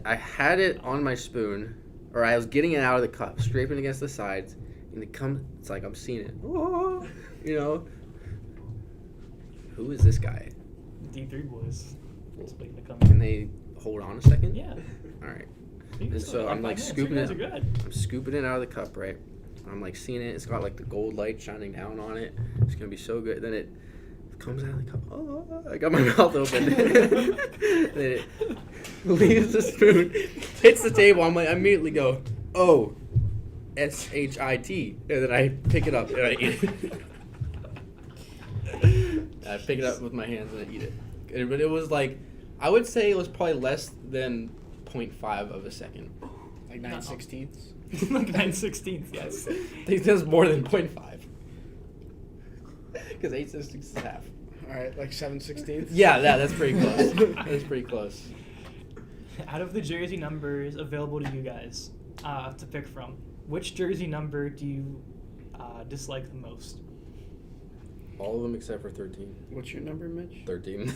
I had it on my spoon, or I was getting it out of the cup, scraping against the sides, and it's like I'm seeing it. Oh, you know. Who is this guy? D3 boys. Just waiting to come Can in. they hold on a second? Yeah. All right. You And still so got I'm like 5 minutes. scooping You guys it. are good. I'm scooping it out of the cup, right? I'm like seeing it. It's got like the gold light shining down on it. It's gonna be so good. Then it comes out of the cup. Oh, I got my mouth open. Then it leaves the spoon, hits the table. I'm like, I immediately go, oh, shit, and then I pick it up and I eat it. I pick it up with my hands and I eat it. But it was like, I would say it was probably less than 0.5 of a second. Like 9/16. Like 9/16, yes. I think that's more than 0.5. Because 8/16 is half. All right, like 7/16. Yeah, that's pretty close. That's pretty close. Out of the jersey numbers available to you guys to pick from, which jersey number do you dislike the most? All of them except for 13. What's your number, Mitch? 13.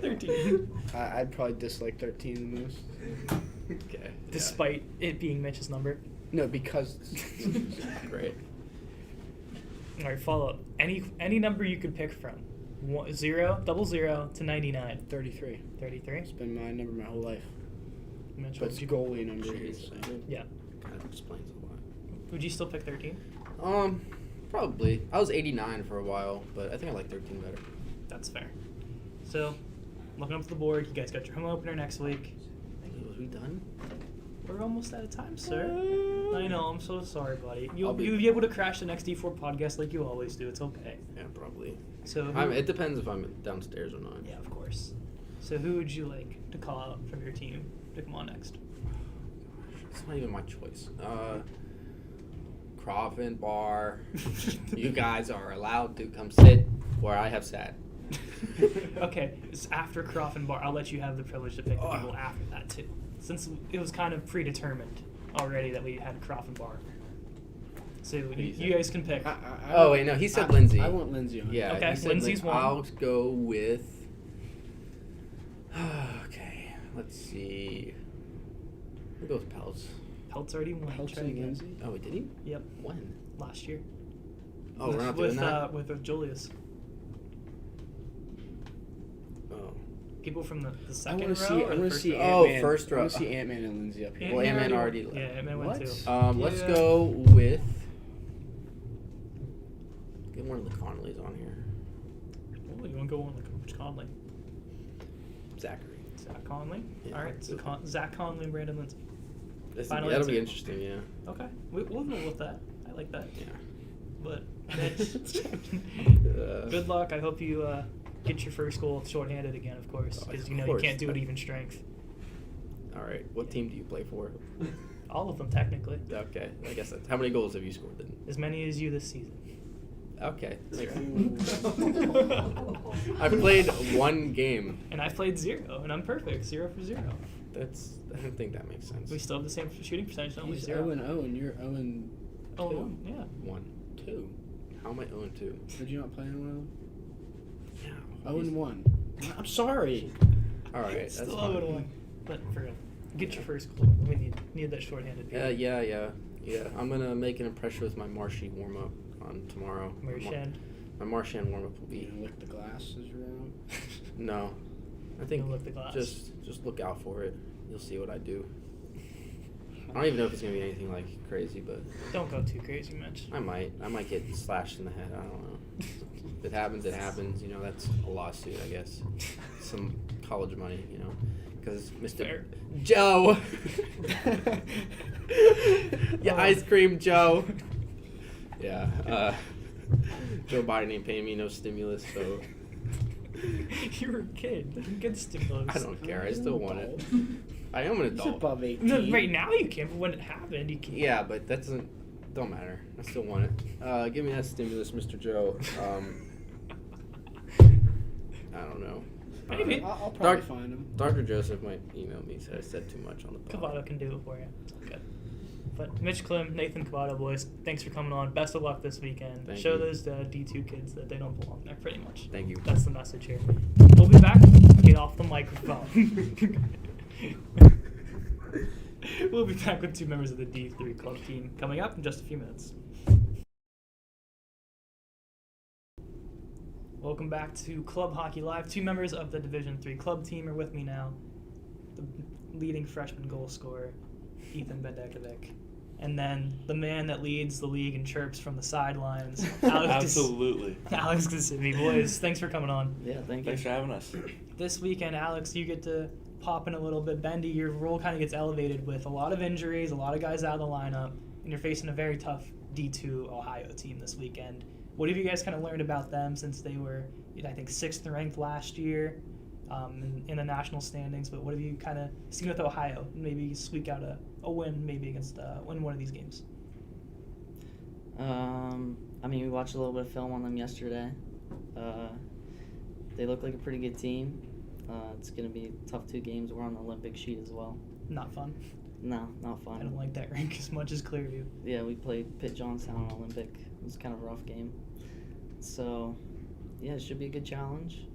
13. I'd probably dislike 13 the most. Okay. Despite it being Mitch's number. No, because. Great. All right, follow up. Any number you could pick from. 0, 00 to 99. 33. 33. It's been my number my whole life. Mitch, But it's goalie number. Jeez. yeah. Kind of explains a lot. Would you still pick 13? Probably. I was 89 for a while, but I think I like 13 better. That's fair. So, looking up to the board, you guys got your home opener next week. we done? We're almost out of time, sir. I know. I'm so sorry, buddy. You'll I'll be- be able to crash the next D4 podcast like you always do. It's okay. Yeah, probably. So It depends if I'm downstairs or not. yeah, of course. So who would you like to call out from your team to come on next? It's not even my choice. Crawford Bar. You guys are allowed to come sit where I have sat. Okay, it's after Croft and Bar. I'll let you have the privilege to pick the people after that too, since it was kind of predetermined already that we had Croft and Bar. So you guys can pick. Oh wait, no, he said Lindsay. I want Lindsay on. Yeah. Okay, he said Lindsay's one. I'll go with. Okay, let's see. We'll go with Peltz. Peltz already won. Peltz Try and again. Lindsay. Oh, wait, did he? Yep, When? last year. Oh, we're not with doing that. with Julius. Oh. People from the I second want to row. see. or I the want to first see row? Ant-Man. first row. I want to see Ant-Man and Lindsay up here. Well, Ant-Man already Yeah, left. Ant-Man What? went too. Let's Yeah. go with. Get one of the Conleys on here. Oh, you want to go on like Coach Conley? Zachary. Zach Conley. Yeah, All right, so good. Zach Conley and Brandon Lindsay. Final That'll be answer. interesting, yeah. Okay, we'll go with that. I like that. Yeah. But Mitch, good luck. I hope you get your first goal shorthanded again, of course, Oh, because of you know course. you can't do it even strength. All right. What team do you play for? All of them, technically. Okay. I guess that's. How many goals have you scored then? As many as you this season. Okay. Ooh. I've played one game. And I played 0, and I'm perfect. 0 for 0. I don't think that makes sense. We still have the same shooting percentage, don't we? He's 0. 0-0, and you're 0-2. Oh, yeah. 1-2. How am I 0-2? Did you not play in one of them? Yeah. 0-1. I'm sorry. All right. That's Still fine. 0-1. But for real. Get your first goal. We need that shorthanded. Yeah. I'm gonna make an impression with my Marshy warm up on tomorrow. Marchand. My Marchand warm up will You be gonna lick the glass as you're out? no. I think You'll lick the glass. just look out for it. You'll see what I do. I don't even know if it's gonna be anything like crazy, but Don't go too crazy, Mitch. I might get slashed in the head. I don't know. If it happens, it happens. You know, that's a lawsuit, I guess. Some college money, you know, because Mr. Fair. Joe. Yeah, ice cream, Joe. Yeah. Joe Biden ain't paying me no stimulus, so You were a kid. You didn't get stimulus. I don't care. I still want it. I am an He's adult. above 18. No, right now you can't, but when it happened, you can't. Yeah, but that don't matter. I still want it. Give me that stimulus, Mr. Joe. I don't know. Maybe. I'll probably find him. Dr. Joseph might email me, said I said too much on the pod. Covato can do it for you. It's all good. But Mitch Klym, Nathan Covato, boys, thanks for coming on. Best of luck this weekend. Thank Show you. those D2 kids that they don't belong there, pretty much. Thank you. That's the message here. We'll be back. Get off the microphone. We'll be back with 2 members of the D3 club team coming up in just a few minutes. Welcome back to Club Hockey Live. 2 members of the Division 3 club team are with me now. The leading freshman goal scorer, Ethan Bendekovic. And then the man that leads the league in chirps from the sidelines, Absolutely. Alex Cassivi. Boys, thanks for coming on. Yeah, thank you. Thanks for having us. This weekend, Alex, you get to pop in a little bit. Bendy, your role kind of gets elevated with a lot of injuries, a lot of guys out of the lineup, and you're facing a very tough D2 Ohio team this weekend. What have you guys kind of learned about them since they were, I think, 6th ranked last year in the national standings? But what have you kind of seen with Ohio? Maybe squeak out a win, maybe against win one of these games. I mean, we watched a little bit of film on them yesterday. They look like a pretty good team. It's going to be tough 2 games. We're on the Olympic sheet as well. Not fun. No, not fun. I don't like that rank as much as Clearview. Yeah, we played Pitt Johnstown on Olympic. It was kind of a rough game. So, yeah, it should be a good challenge.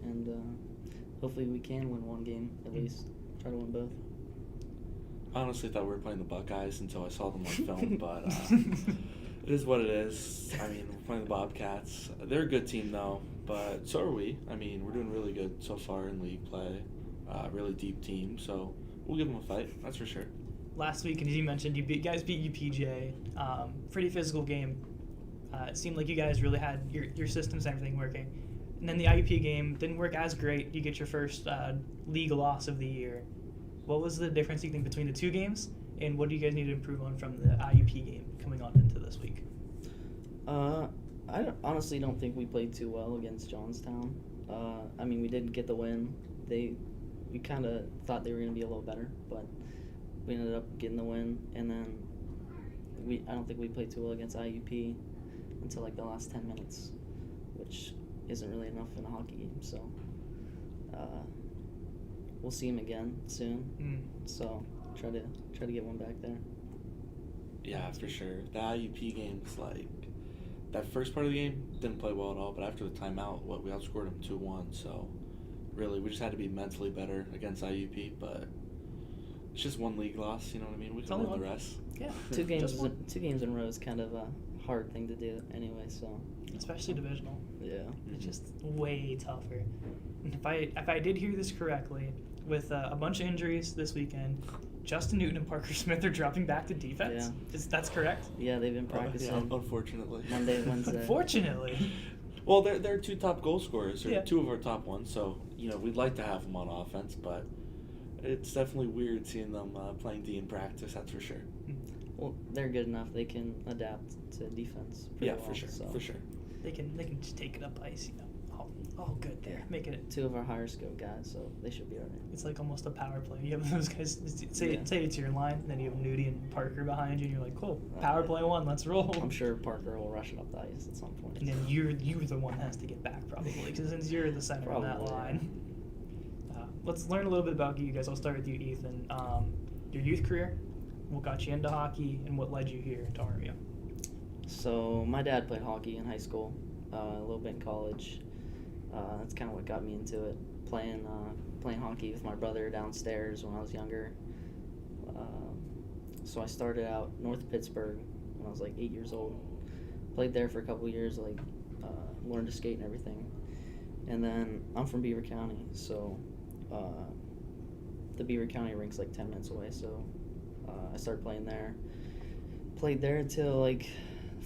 And hopefully we can win 1 game at least. Try to win both. I honestly thought we were playing the Buckeyes until I saw them on film, but it is what it is. I mean, we're playing the Bobcats. They're a good team, though, but so are we. I mean, we're doing really good so far in league play. Really deep team, so we'll give them a fight, that's for sure. Last week, as you mentioned, you guys beat UPJ. Pretty physical game. It seemed like you guys really had your systems and everything working. And then the IUP game didn't work as great. You get your first league loss of the year. What was the difference you think between the two games, and what do you guys need to improve on from the IUP game coming on into this week? Honestly don't think we played too well against Johnstown. I mean, we did get the win. We kind of thought they were going to be a little better, but we ended up getting the win. And then I don't think we played too well against IUP until like the last 10 minutes, which isn't really enough in a hockey game. So we'll see him again soon. So try to get one back there. Yeah, for sure. The IUP game's like, that first part of the game didn't play well at all, but after the timeout, we outscored them 2-1. So really, we just had to be mentally better against IUP, but it's just one league loss. You know what I mean? We can win the rest. Yeah, two games in a row is kind of a hard thing to do anyway. So especially divisional. Yeah, it's just way tougher. And if I did hear this correctly, with a bunch of injuries this weekend, Justin Newton and Parker Smith are dropping back to defense. Yeah. That's correct? Yeah, they've been practicing. Yeah, unfortunately. Monday, Wednesday. Unfortunately. Well, they're two top goal scorers, or Yeah. two of our top ones. So we'd like to have them on offense, but it's definitely weird seeing them playing D in practice. That's for sure. Well, they're good enough. They can adapt to defense. Yeah, well, for sure. So. For sure. They can just take it up ice, all good there. Yeah. Making it. Two of our higher skill guys, so they should be alright. It's like almost a power play. You have those guys. Say it's your line, and then you have Nudie and Parker behind you, and you're like, cool, power play one, let's roll. I'm sure Parker will rush it up the ice at some point. And then you're the one that has to get back probably, because since you're the center on that line. Let's learn a little bit about you guys. I'll start with you, Ethan. Your youth career, what got you into hockey, and what led you here to Armia? So my dad played hockey in high school, a little bit in college. That's kind of what got me into it. Playing hockey with my brother downstairs when I was younger. So I started out north of Pittsburgh when I was like 8 years old. Played there for a couple years, learned to skate and everything. And then I'm from Beaver County, so the Beaver County rink's like 10 minutes away. So I started playing there. Played there until like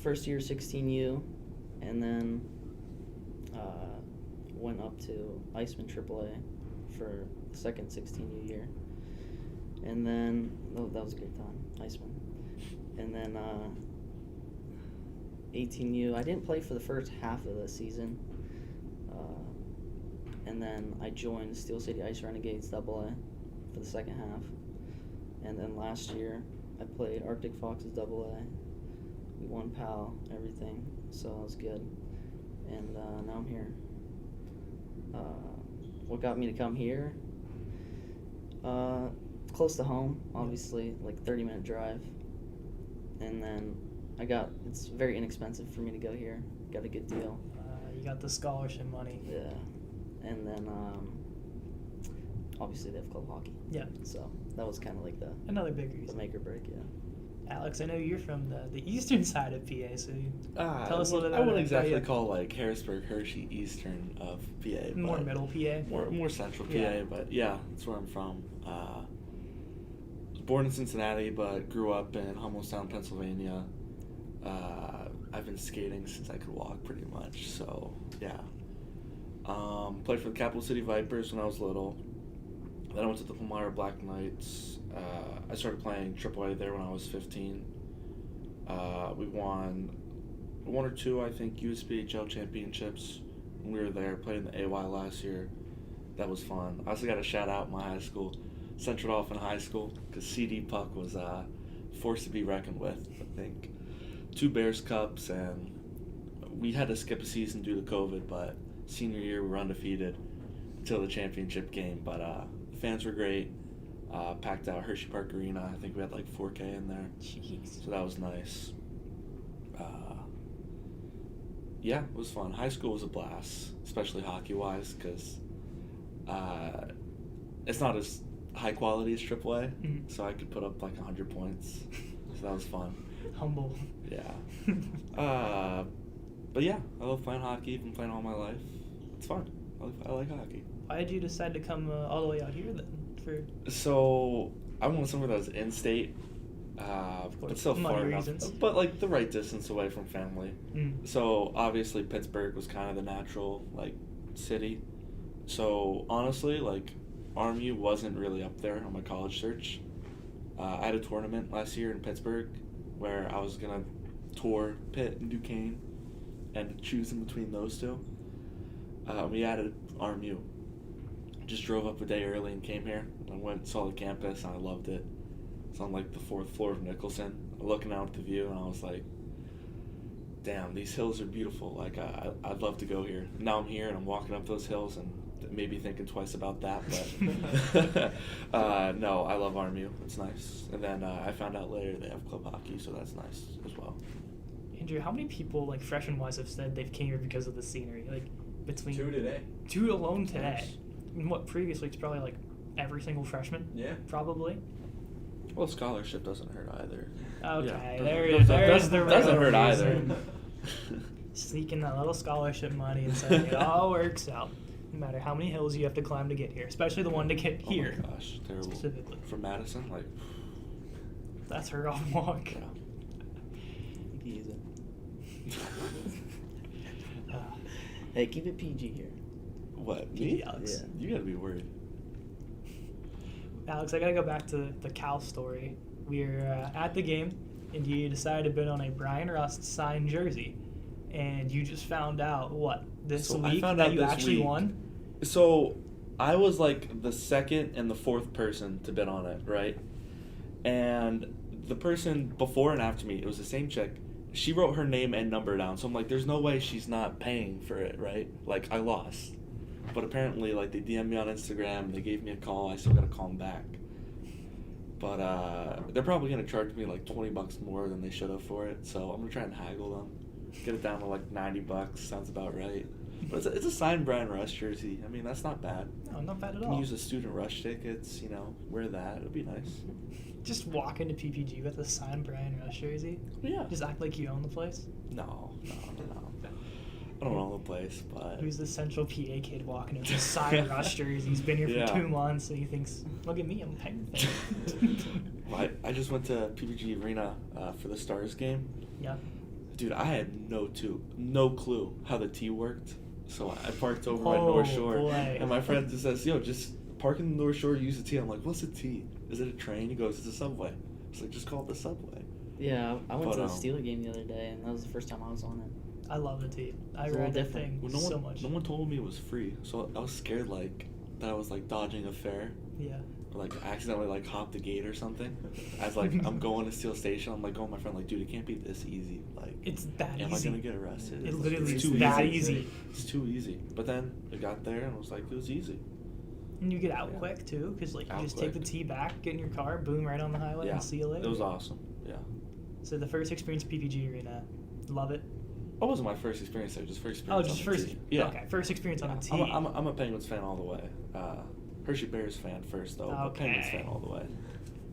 first year 16U, and then went up to Iceman AAA for the second 16U year. And then, that was a great time, Iceman. And then 18U, I didn't play for the first half of the season. And then I joined Steel City Ice Renegades AA for the second half. And then last year, I played Arctic Foxes AA. We won PAL, everything, so that was good. And now I'm here. What got me to come here? Close to home, obviously, like 30-minute drive. And then it's very inexpensive for me to go here. Got a good deal. You got the scholarship money. Yeah. And then obviously they have club hockey. Yeah. So that was kind of like another big reason. The make or break, yeah. Alex, I know you're from the eastern side of PA, so tell us a little bit about I wouldn't it. exactly call like Harrisburg, Hershey, eastern of PA. More middle PA? More central PA, but yeah, that's where I'm from. Was born in Cincinnati, but grew up in Hummelstown, Pennsylvania. I've been skating since I could walk pretty much, so yeah. Played for the Capital City Vipers when I was little. Then I went to the Palmyra Black Knights. I started playing AAA there when I was 15. We won one or two, I think, USPHL championships when we were there. Played in the AY last year. That was fun. I also got a shout out my high school, Central Dauphin High School, because CD Puck was forced to be reckoned with. I think 2 Bears Cups, and we had to skip a season due to COVID, but senior year we were undefeated until the championship game. But the fans were great. Packed out Hershey Park Arena. I think we had like 4K in there. Jeez. So that was nice. Yeah, it was fun. High school was a blast, especially hockey-wise, because it's not as high quality as AAA, so I could put up like 100 points. So that was fun. Humble. Yeah. But yeah, I love playing hockey. I've been playing all my life. It's fun. I like hockey. Why did you decide to come all the way out here then? So I wanted somewhere that was in-state, but still far enough. But like the right distance away from family. So obviously Pittsburgh was kind of the natural like city. So honestly, like RMU wasn't really up there on my college search. I had a tournament last year in Pittsburgh where I was going to tour Pitt and Duquesne and choose in between those two. We added RMU. Just drove up a day early and came here. I went and saw the campus and I loved it. It's on like the 4th floor of Nicholson. Looking out at the view and I was like, damn, these hills are beautiful. Like I'd love to go here. Now I'm here and I'm walking up those hills and maybe thinking twice about that, but no, I love RMU. It's nice. And then I found out later they have club hockey, so that's nice as well. Andrew, how many people, like freshman-wise, have said they've came here because of the scenery? Like between 2 today. 2 alone today. Nice. And what previously it's probably like every single freshman. Yeah. Probably. Well, scholarship doesn't hurt either. Okay, Yeah. there's the doesn't real hurt either. reason. Sneaking that little scholarship money and saying it all works out. No matter how many hills you have to climb to get here, especially the one to get here. Oh my gosh, terrible. Specifically. From Madison, like. That's her off walk. Yeah. Use it. Hey, keep it PG here. What, PG, me? Alex. Yeah. You gotta be worried. Alex, I gotta go back to the Cal story. We were at the game, and you decided to bid on a Brian Rust signed jersey, and you just found out this So I week found that out you this actually week. won. So I was like the 2nd and the 4th person to bid on it, right? And the person before and after me, it was the same chick. She wrote her name and number down. So I'm like, there's no way she's not paying for it, right? Like, I lost. But apparently, like, they DM'd me on Instagram. They gave me a call. I still got to call them back. But they're probably going to charge me like $20 more than they should have for it. So I'm going to try and haggle them. Get it down to like $90. Sounds about right. But it's a signed Brian Rush jersey. I mean, that's not bad. No, not bad at You all. can use the student rush tickets, wear that. It'd be nice. Just walk into PPG with a signed Brian Rush jersey. Yeah. Just act like you own the place. No. I don't own the place, but. Who's the Central PA kid walking in with a signed Rush jersey? He's been here for Yeah. 2 months, and he thinks, "Look at me, I'm paying thing." I just went to PPG Arena for the Stars game. Yeah. Dude, I had no clue how the T worked. So I parked over by Oh, North Shore, boy. and my friend just says, "Yo, just park in the North Shore, use the T." I'm like, "What's a T? Is it a train?" He goes, "It's a subway." I was like, "Just call it the subway." Yeah, I went But, to the Steeler game the other day, and that was the first time I was on it. I love the T. I It's a ride little that thing Well, so much. No one told me it was free, so I was scared that I was like dodging a fare. Yeah. Or like accidentally like hop the gate or something. As like I'm going to Steel Station, I'm like going to my friend like, "Dude, it can't be this easy. Like, It's that am easy. I gonna get arrested?" It It's literally it's is too that easy. easy. It's too easy. But then I got there and it was like, it was easy. And you get out Yeah. quick too, because like you Out just take the quick. T back, get in your car, boom, right on the highway, Yeah, and see you later. it was awesome. Yeah, So the first experience at PPG Arena, love it. that wasn't my first experience there. Just first Oh, experience. just on the first. T. Yeah. Okay, first experience on Yeah. the T. I'm a Penguins fan all the way. Hershey Bears fan first though, but Penguins Okay. fan all the way.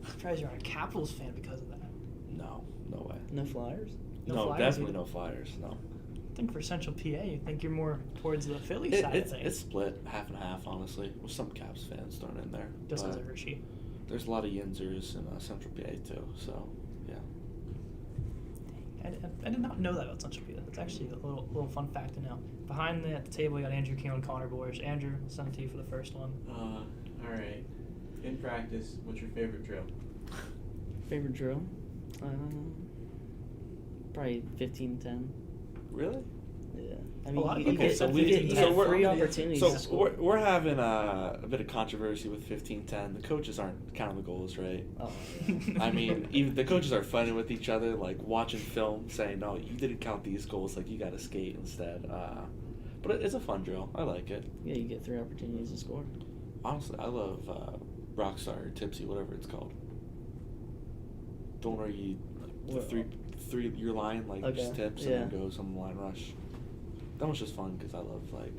I'm surprised you're not a Capitals fan because of that. No way. No Flyers? No Flyers definitely either? no Flyers. No. I think for Central PA, you think you're more towards the Philly side of It's things. split half and half, honestly, with some Caps fans thrown in there. Just as but a Hershey. there's a lot of Yinzers in Central PA too, so yeah. I did not know that about Central PA. That's actually a little fun fact to know. Behind me at the table, we got Andrew Kiehl and Connor Boers. Andrew, I'll send it to you for the first one. All right. In practice, what's your favorite drill? Favorite drill? Probably 15-10. Really? Yeah. I A mean, lot of you people get, said you get 15-10. free opportunities to So score. we're having a bit of controversy with 15-10. The coaches aren't counting the goals, right? Oh, yeah. I mean, even the coaches are fighting with each other, like watching film, saying, "No, you didn't count these goals. Like you got to skate instead." But it's a fun drill. I like it. Yeah, you get 3 opportunities to score. Honestly, I love Rockstar or Tipsy, whatever it's called. The one where you three your line like Okay, just tips yeah. and then goes on the line rush. That one's just fun because I love like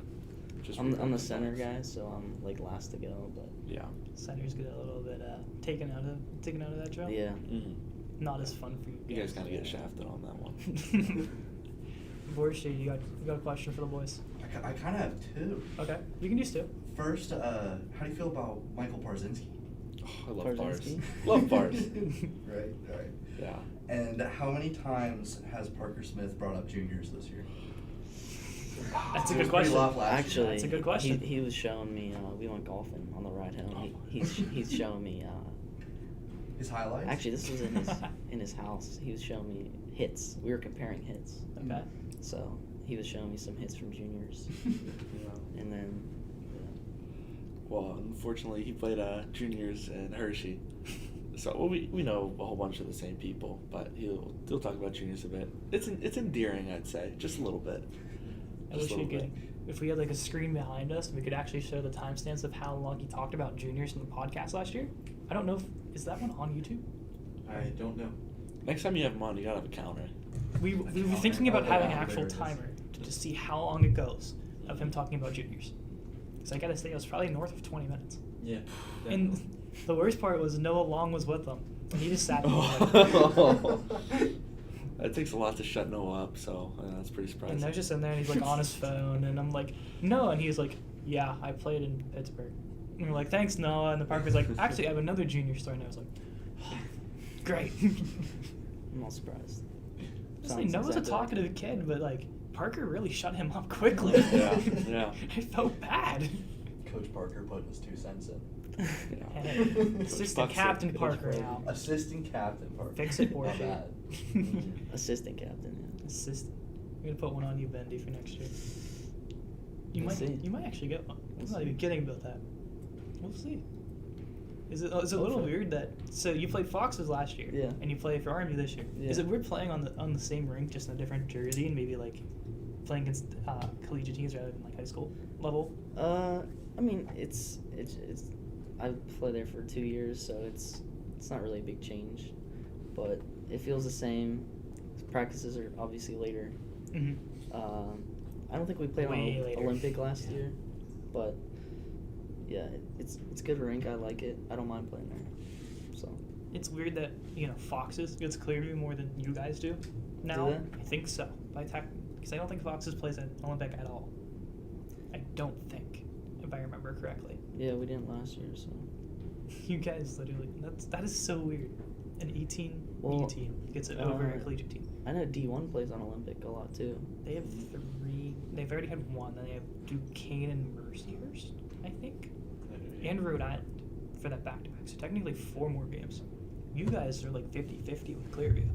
just. I'm the rebounding center balls. guy, so I'm like last to go. But Yeah. Center's get a little bit taken out of that drill. yeah, Mm-hmm. Not as fun for you. You guys kind of get shafted on that one. Boers, you got a question for the boys? I kind of have 2. Okay, you can use 2. First, how do you feel about Michael Parzinski? Oh, I love bars. Parzinski? Love bars. Right. Yeah. And how many times has Parker Smith brought up juniors this year? That's a He good was pretty question. rough last year. Actually, That's a good question. He was showing me. We went golfing on the ride home. He's showing me. His highlights. Actually, this was in his house. He was showing me hits. We were comparing hits. Okay. So he was showing me some hits from juniors, and then. Well, unfortunately, he played juniors in Hershey. So we know a whole bunch of the same people, but he'll talk about juniors a bit. It's endearing, I'd say, just a little bit. I wish we could, if we had like a screen behind us, we could actually show the timestamps of how long he talked about juniors in the podcast last year. I don't know is that one on YouTube? I don't know. Next time you have him on, you gotta have a counter. We were thinking about having an actual timer to just see how long it goes of him talking about juniors. Because I gotta say, it was probably north of 20 minutes. Yeah. And the worst part was Noah Long was with them. And he just sat there. That takes a lot to shut Noah up, so that's pretty surprising. And I was just in there, and he's like on his phone, and I'm like, no, and he's like, yeah, I played in Pittsburgh. And we're like, thanks, Noah. And the Parker's like, actually, I have another junior story. And I was like, great. I'm not surprised. Honestly, Noah's a talkative kid, but like Parker really shut him up quickly. Yeah. I felt bad. Coach Parker putting his 2 cents in. Hey, assistant captain Parker now. Assistant captain Parker. Fix it, Not Porsche. bad. Assistant captain. Yeah. Assistant. I'm gonna put one on you, Bendy, for next year. You We'll see. might actually get one. We'll I'm not see. even kidding about that. We'll see. Is it a little Hopefully. weird that you played Foxes last year, Yeah. and you play for Army this year? Yeah. Is it weird playing on the same rink, just in a different jersey, and maybe like playing against collegiate teams rather than like high school level? I mean, it's. I've played there for 2 years, so it's not really a big change, but it feels the same. Practices are obviously later. Mm-hmm. I don't think we played Way on later. Olympic last year, but yeah, it's good rink. I like it. I don't mind playing there. So It's weird that Foxes gets Clearview more than you guys do. Now Do they? I think so. Because I don't think Foxes plays at Olympic at all. I don't think, if I remember correctly. yeah, we didn't last year. So You guys literally that is so weird. An 18 Well, B team gets it over a collegiate team. I know D1 plays on Olympic a lot too. They have 3. They've already had 1. Then they have Duquesne and Mercyhurst, I think, and Rhode Island for that back-to-back. So technically 4 more games. You guys are like 50-50 with Clearview,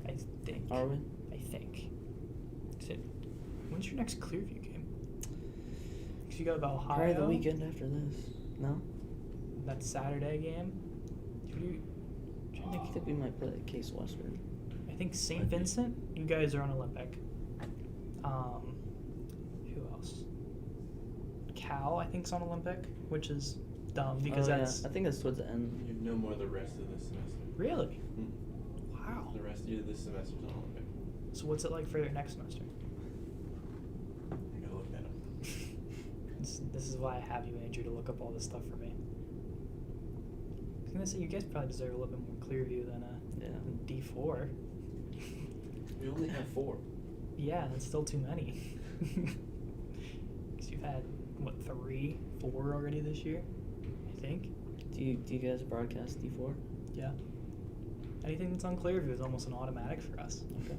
I think. Are we? I think. When's your next Clearview game? Because you got Ohio. Probably the weekend after this. No? That Saturday game. I think we might play Case Western. I think St. Vincent. You guys are on Olympic. Who else? Cal, I think's on Olympic, which is dumb because that's I think that's towards the end. You know more the rest of this semester. really Hmm. wow. The rest of this semester's on Olympic. So what's it like for your next semester? I gotta look that up. This is why I have you, Andrew, to look up all this stuff for me. I was gonna say you guys probably deserve a little bit more Clearview than than D4. We only have 4. Yeah, that's still too many. Because you've had what 3, 4 already this year, I think. Do you guys broadcast D4? Yeah. Anything that's on Clearview is almost an automatic for us. Okay.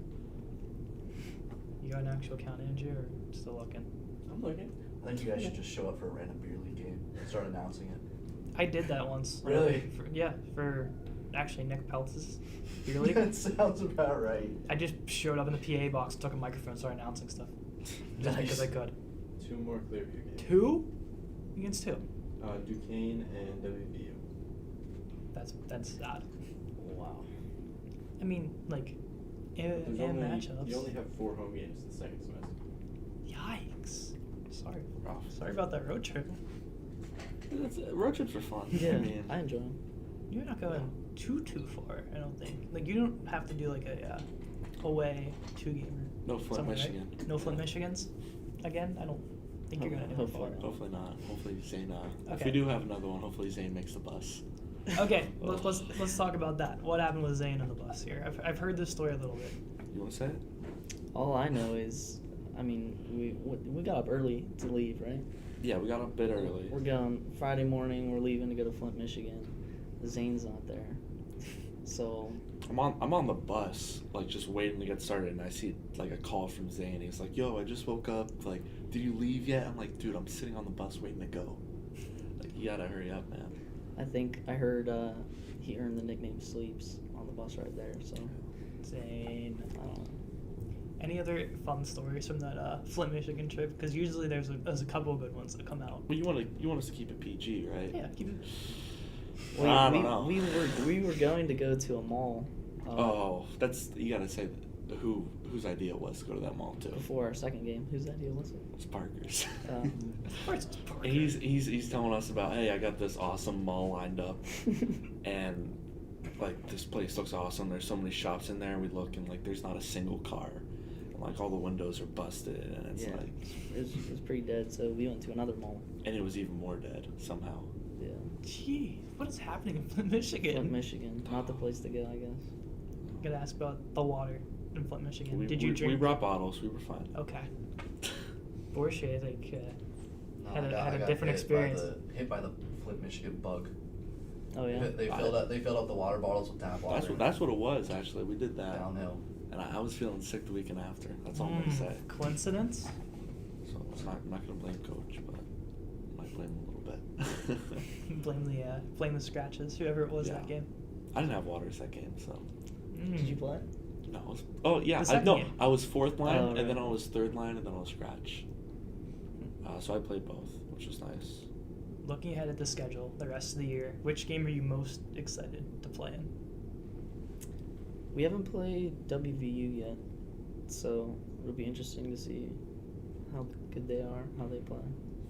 You got an actual account, Andrew, or still looking? I'm looking. I think you guys should just show up for a random beer league game and start announcing it. I did that once. Really? For actually Nick Peltz's beer league. That sounds about right. I just showed up in the PA box, took a microphone, and started announcing stuff. Just because I could. 2 more Clearview games. 2? Against 2? Duquesne and WVU. That's sad. Wow. I mean, like, in matchups. You only have 4 home games the second semester. Yikes. Sorry. Rough. Sorry about that road trip. Road trips are fun. Yeah, I mean, I enjoy them. You're not going too far, I don't think. Like, you don't have to do like a away 2-gamer. no Flint, something, Michigan. Right? No Flint, Michigans? Again? I don't think you're going to do it. Hopefully not. Hopefully not. Hopefully Zane. If Okay. we do have another one, hopefully Zane makes the bus. Okay, let's talk about that. What happened with Zane on the bus here? I've heard this story a little bit. You want to say it? All I know is, I mean, we got up early to leave, right? Yeah, we got up a bit early. We're going Friday morning. We're leaving to go to Flint, Michigan. Zane's not there, So I'm on the bus, like just waiting to get started, and I see like a call from Zane. He's like, "Yo, I just woke up. Like, did you leave yet?" I'm like, "Dude, I'm sitting on the bus waiting to go. Like, you gotta hurry up, man." I think I heard he earned the nickname Sleeps on the bus right there. So Insane. I don't know. Any other fun stories from that Flint, Michigan trip? Because usually there's a couple of good ones that come out. Well, you want us to keep it PG, right? Yeah, keep it. I don't know. We were going to go to a mall. That's you gotta say whose idea it was to go to that mall too. Before our second game. Whose idea was it? It's Parker's. Of course it's Parker. And he's telling us about, hey, I got this awesome mall lined up, and like this place looks awesome. There's so many shops in there. And we look and like there's not a single car, and like all the windows are busted, and it's like it was pretty dead. So we went to another mall. and it was even more dead somehow. Yeah. Gee, what is happening in Flint, Michigan? Flint, Michigan, not the place to go, I guess. I'm gonna ask about the water in Flint, Michigan. Did you we drink? We brought bottles. We were fine. Okay. Borsche, I think, No, had I a got different experience. Hit by the Flint, Michigan bug. Oh yeah. They filled up the water bottles with tap water. That's what it was actually. We did that. Downhill. And I was feeling sick the weekend after. That's all I'm gonna say. Coincidence? So I'm not gonna blame coach, but I might blame him a little bit. blame the scratches, whoever it was Yeah. that game. I didn't have waters that game, so. Did you play? No. I second game. I was fourth line, Oh, and then right. I was third line, and then I was scratch. So I played both, which was nice. Looking ahead at the schedule, the rest of the year, which game are you most excited to play in? We haven't played WVU yet, so it'll be interesting to see how good they are, how they play.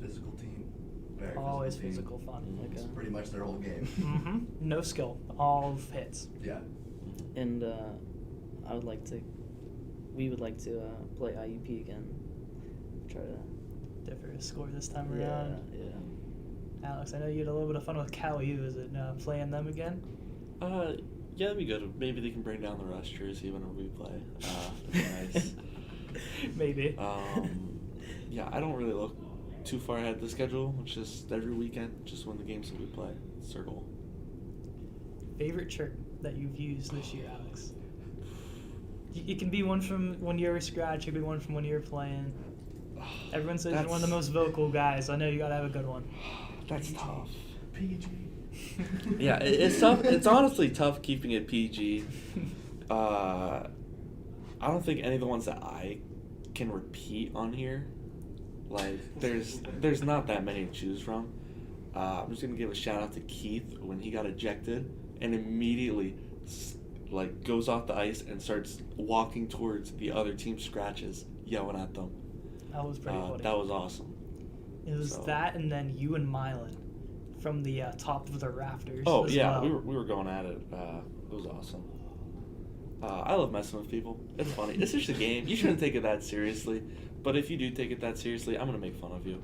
Physical team. Very Always physical physical fun. Okay. It's pretty much their whole game. Mm-hmm. No skill, all hits. Yeah. And we would like to play IUP again. Try to. Different score this time around. Yeah. Alex, I know you had a little bit of fun with Cal U. Is it playing them again? Yeah, that'd be good. Maybe they can bring down the Rush jersey whenever we play. That'd be nice. Maybe. Yeah, I don't really look too far ahead of the schedule. It's just every weekend, just win the games that we play. It's our goal. Favorite chirp that you've used this year, Alex? It can be one from when you were scratch. It could be one from when you were playing. Everyone says you're one of the most vocal guys. I know you gotta have a good one. That's tough. PG. Yeah, it's tough. It's honestly tough keeping it PG. I don't think any of the ones that I can repeat on here. Like, there's not that many to choose from. I'm just gonna give a shout out to Keith when he got ejected and immediately like goes off the ice and starts walking towards the other team scratches, yelling at them. That was pretty funny. That was awesome. It was that, and then you and Mylan from the top of the rafters. Oh as yeah, well. we were going at it. It was awesome. I love messing with people. It's funny. It's just a game. You shouldn't take it that seriously. But if you do take it that seriously, I'm gonna make fun of you.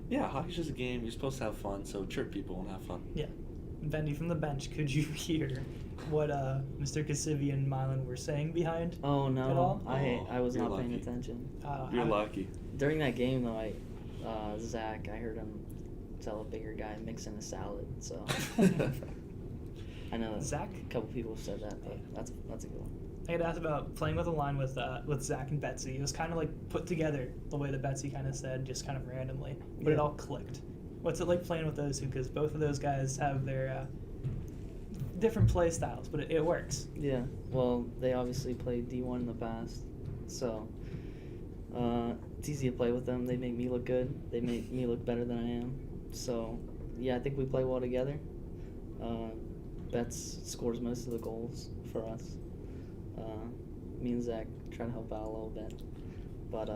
Yeah, hockey's just a game. You're supposed to have fun, so chirp people and have fun. Yeah. Bendy, from the bench, could you hear what Mr. Cassivi and Mylan were saying behind? Oh At no, all? I was you're not paying lucky. attention. You're lucky. During that game though, Zach, I heard him tell a bigger guy mixing a salad. So I know that Zach? a couple people have said that, but that's a good one. I had asked about playing with a line with Zach and Betsy. It was kind of like put together the way that Betsy kind of said, just kind of randomly, but it Yeah. all clicked. What's it like playing with those two? Because both of those guys have their different play styles, but it works. Yeah, well, they obviously played D1 in the past, so it's easy to play with them. They make me look good. They make me look better than I am. So, yeah, I think we play well together. Betts scores most of the goals for us. Me and Zach try to help out a little bit. But,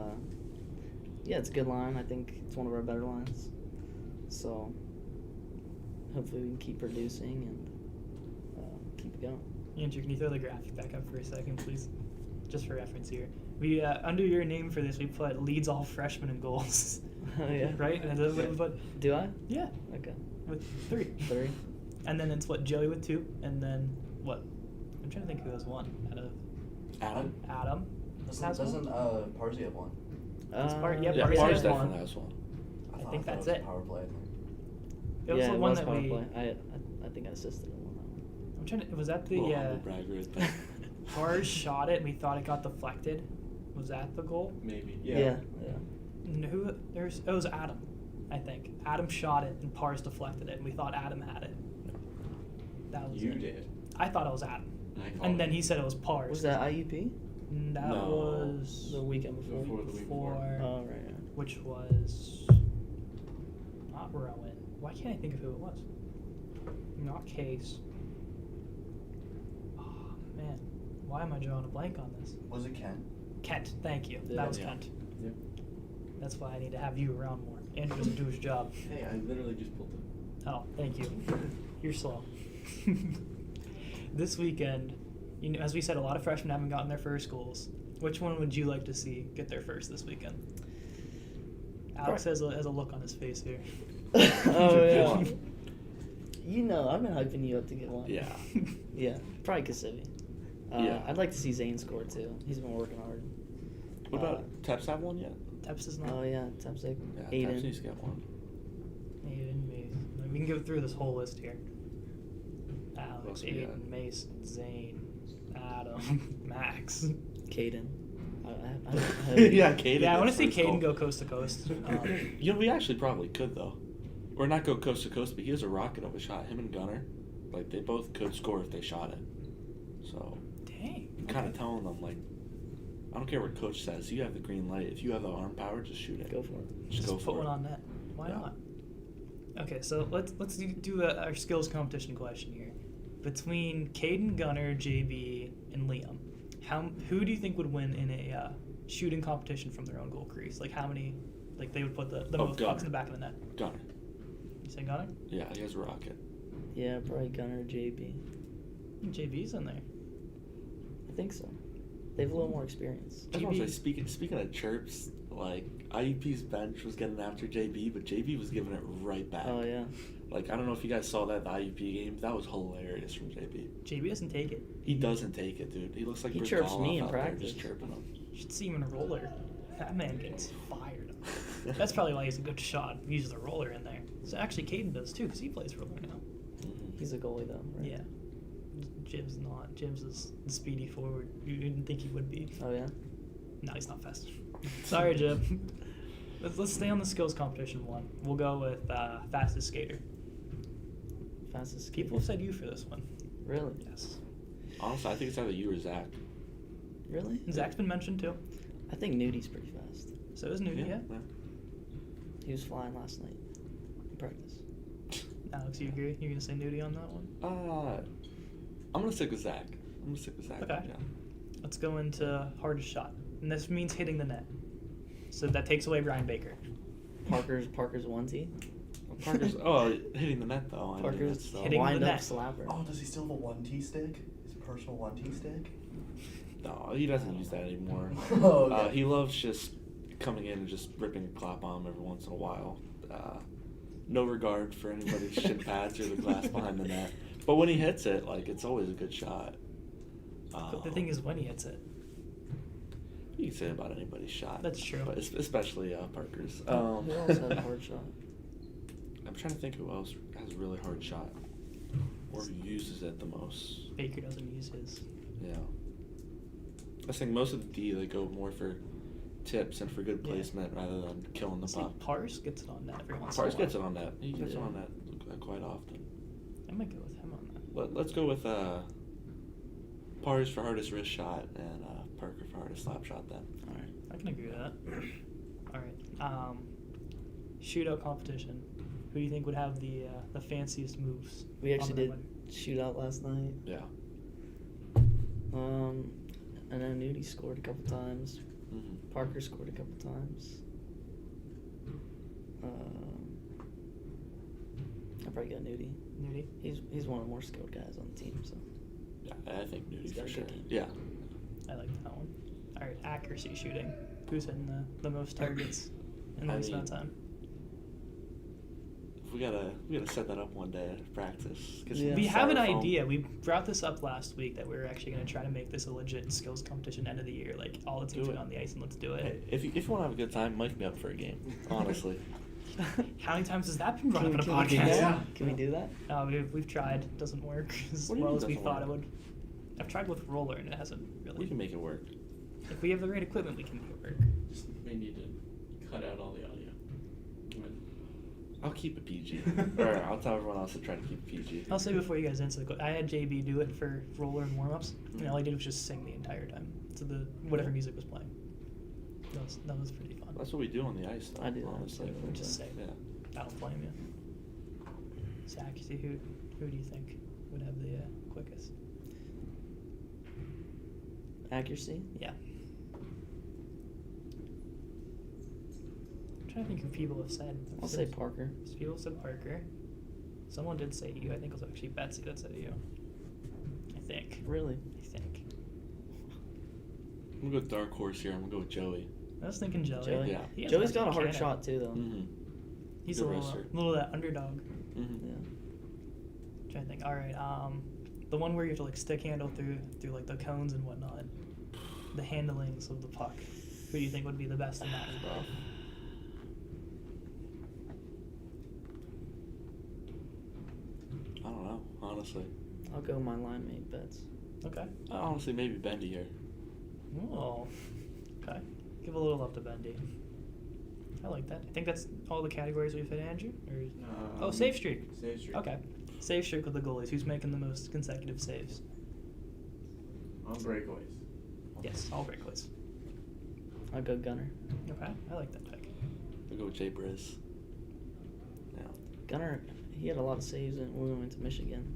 yeah, it's a good line. I think it's one of our better lines. So, hopefully we can keep producing and keep it going. Andrew, can you throw the graphic back up for a second, please? Just for reference here. We under your name for this, we put leads all freshmen in goals. Oh, yeah. Right? And then we put, Do I? yeah, Okay. with 3. 3? And then it's what, Joey with 2, and then what? I'm trying to think who has 1 out of Adam. Doesn't Parsi have 1? It's part- yeah, Yeah, Parsi Pars has definitely one. has one. I think that's it. Was it. Power play. It was yeah, the it one was that power we. play. I think I assisted him on that one. I'm trying to. Was that Little the humble brag right there. Pars shot it and we thought it got deflected? Was that the goal? Maybe. Yeah. And it was Adam, I think. Adam shot it and Pars deflected it and we thought Adam had it. That was You it. did. I thought it was Adam. I called And then it. he said it was Pars. Was that IUP? That No. was The weekend before. Before the week before. Oh, right. which was not Rowan. Why can't I think of who it was? Not Case. Oh man, why am I drawing a blank on this? Was it Kent? Kent, thank you. Yeah. That was Yeah. Kent. Yep. That's why I need to have you around more. Andrew doesn't do his job. Hey, I literally just pulled it. Oh, thank you. You're slow. This weekend, as we said, a lot of freshmen haven't gotten their first goals. Which one would you like to see get their first this weekend? Alex has a look on his face here. Oh, yeah. One. You know, I've been hyping you up to get one. Yeah. Yeah, probably Cassivi. Yeah. I'd like to see Zane score, too. He's been working hard. What about Teps have one yet? Teps is not. Oh, yeah, Tepsic. Yeah, Aiden. Teps needs to get one. Aiden, Mason. We can go through this whole list here. Alex, else we Aiden, got? Mason, Zane, Adam, Max. Caden. Yeah, Caden. Yeah, I want to gets see first goal. Caden go coast to coast. You know, we actually probably could though, or not go coast to coast, but he has a rocket of a shot. Him and Gunner, like they both could score if they shot it. So Dang. I'm kind of telling them like, I don't care what coach says. You have the green light. If you have the arm power, just shoot it. Go for it. Just go put for one it. on net. Why Yeah. not? Okay, so let's do our skills competition question here. Between Caden, Gunner, JB, and Liam, who do you think would win in a shooting competition from their own goal crease? Like how many? Like they would put the most Gunner. pucks in the back of the net. Gunner. You say Gunner? Yeah, he has a rocket. Yeah, probably Gunner or JB. JB's in there. I think so. They have a little more experience. That's what I'm JB. saying. Speaking of chirps, like IUP's bench was getting after JB, but JB was giving it right back. Oh, yeah. Like I don't know if you guys saw that the IUP game. That was hilarious from JB. JB doesn't take it. He doesn't take it, dude. He looks like He Britt chirps Goloff me in out there practice. just chirping him. You should see him in a roller. That man gets fired up. That's probably why he's a good shot. He uses the roller in there. So actually, Caden does too, because he plays roller now. Mhm. He's a goalie, though, right? Yeah. Jib's not. Jib's is the speedy forward. You didn't think he would be. Oh, yeah? No, he's not fast. Sorry, Jib. Let's stay on the skills competition one. We'll go with fastest skater. Fastest People have said you for this one. Really? Yes. Honestly, I think it's either you or Zach. Really? Zach's been mentioned too. I think Nudi's pretty fast. So is Nudie, yeah. He was flying last night in practice. Alex, you agree? You're gonna say Nudie on that one? I'm gonna stick with Zach. Okay. Yeah. Let's go into hardest shot, and this means hitting the net. So that takes away Ryan Baker. Parker's 1T. Parker's hitting the net though. I mean, Parker's that's, hitting the wind up net. slapper. Oh, does he still have a 1T stick? His personal 1T stick? No, he doesn't use that anymore. Oh, okay. He loves just coming in and just ripping a clap on him every once in a while. No regard for anybody's shin pads or the glass behind the net. But when he hits it, like it's always a good shot. But the thing is, when he hits it, You can say about anybody's shot. That's true. But especially Parker's. Who else has a hard shot? I'm trying to think who else has a really hard shot or uses it the most. Baker doesn't use his. Yeah. I think most of the D, they go more for tips and for good Yeah. placement rather than killing the See, puck. Pars gets it on net every once in a Pars while. gets it on net. He gets it Yeah. on net quite often. I might go with him on that. Let's go with Pars for hardest wrist shot and Parker for hardest slap shot then. All right. I can agree with that. All right. Shootout competition. Who do you think would have the fanciest moves? We on actually the did red? shootout last night. Yeah. I know Nudie scored a couple times. Mm-hmm. Parker scored a couple times. I probably got Nudie. Nudie? He's one of the more skilled guys on the team. So Yeah, I think He's Nudie got for a sure. good game. Yeah. I like that one. All right, accuracy shooting. Who's hitting the most targets in the I least amount of mean, time? We gotta set that up one day at practice. 'Cause Yeah. We have an styrofoam- idea. We brought this up last week that we were actually going to try to make this a legit skills competition end of the year. Like all the teams Do get it. on the ice and let's do it. Hey, if you want to have a good time, mic me up for a game. Honestly. How many times has that been brought up in a Can we do podcast? that? Can we do that? We've tried. It doesn't work as What do you well mean as we doesn't thought it work? would. I've tried with roller and it hasn't We really. can make it work. If we have the right equipment, we can make it work. Just may need to cut out all the audio. I'll keep it PG. Or I'll tell everyone else to try to keep it PG. I'll say before you guys answer the question, I had JB do it for roller and warm-ups, and all I did was just sing the entire time to the whatever music was playing. That was pretty fun. That's what we do on the ice, though. I do that honestly. too. Just say, Yeah. I don't blame you. Zach, who do you think would have the quickest? Accuracy? Yeah. I'm trying to think who people have said. I'll say Parker. People said Parker. Someone did say you. I think it was actually Betsy that said you. I think. Really? I think. I'm going to go dark horse here. I'm going to go with Joey. I was thinking Joey. Joey? Yeah. He has Joey's much got a hard cannon. shot too, though. Mm-hmm. He's Good a little wrestler. of that underdog. Mm-hmm. Yeah. I'm trying to think. All right. The one where you have to like stick handle through like the cones and whatnot. The handlings of the puck. Who do you think would be the best in that as well? I don't know, honestly. I'll go my line mate bets. Okay. Honestly, maybe Bendy here. Oh. Okay. Give a little love to Bendy. I like that. I think that's all the categories we've hit, Andrew. Or save streak. Save streak. Okay. Save streak with the goalies. Who's making the most consecutive saves? On breakaways. Yes, all breakaways. I'll go Gunner. Okay. I like that pick. I'll go with Jay Briz. Yeah. Gunner, he had a lot of saves when we went to Michigan.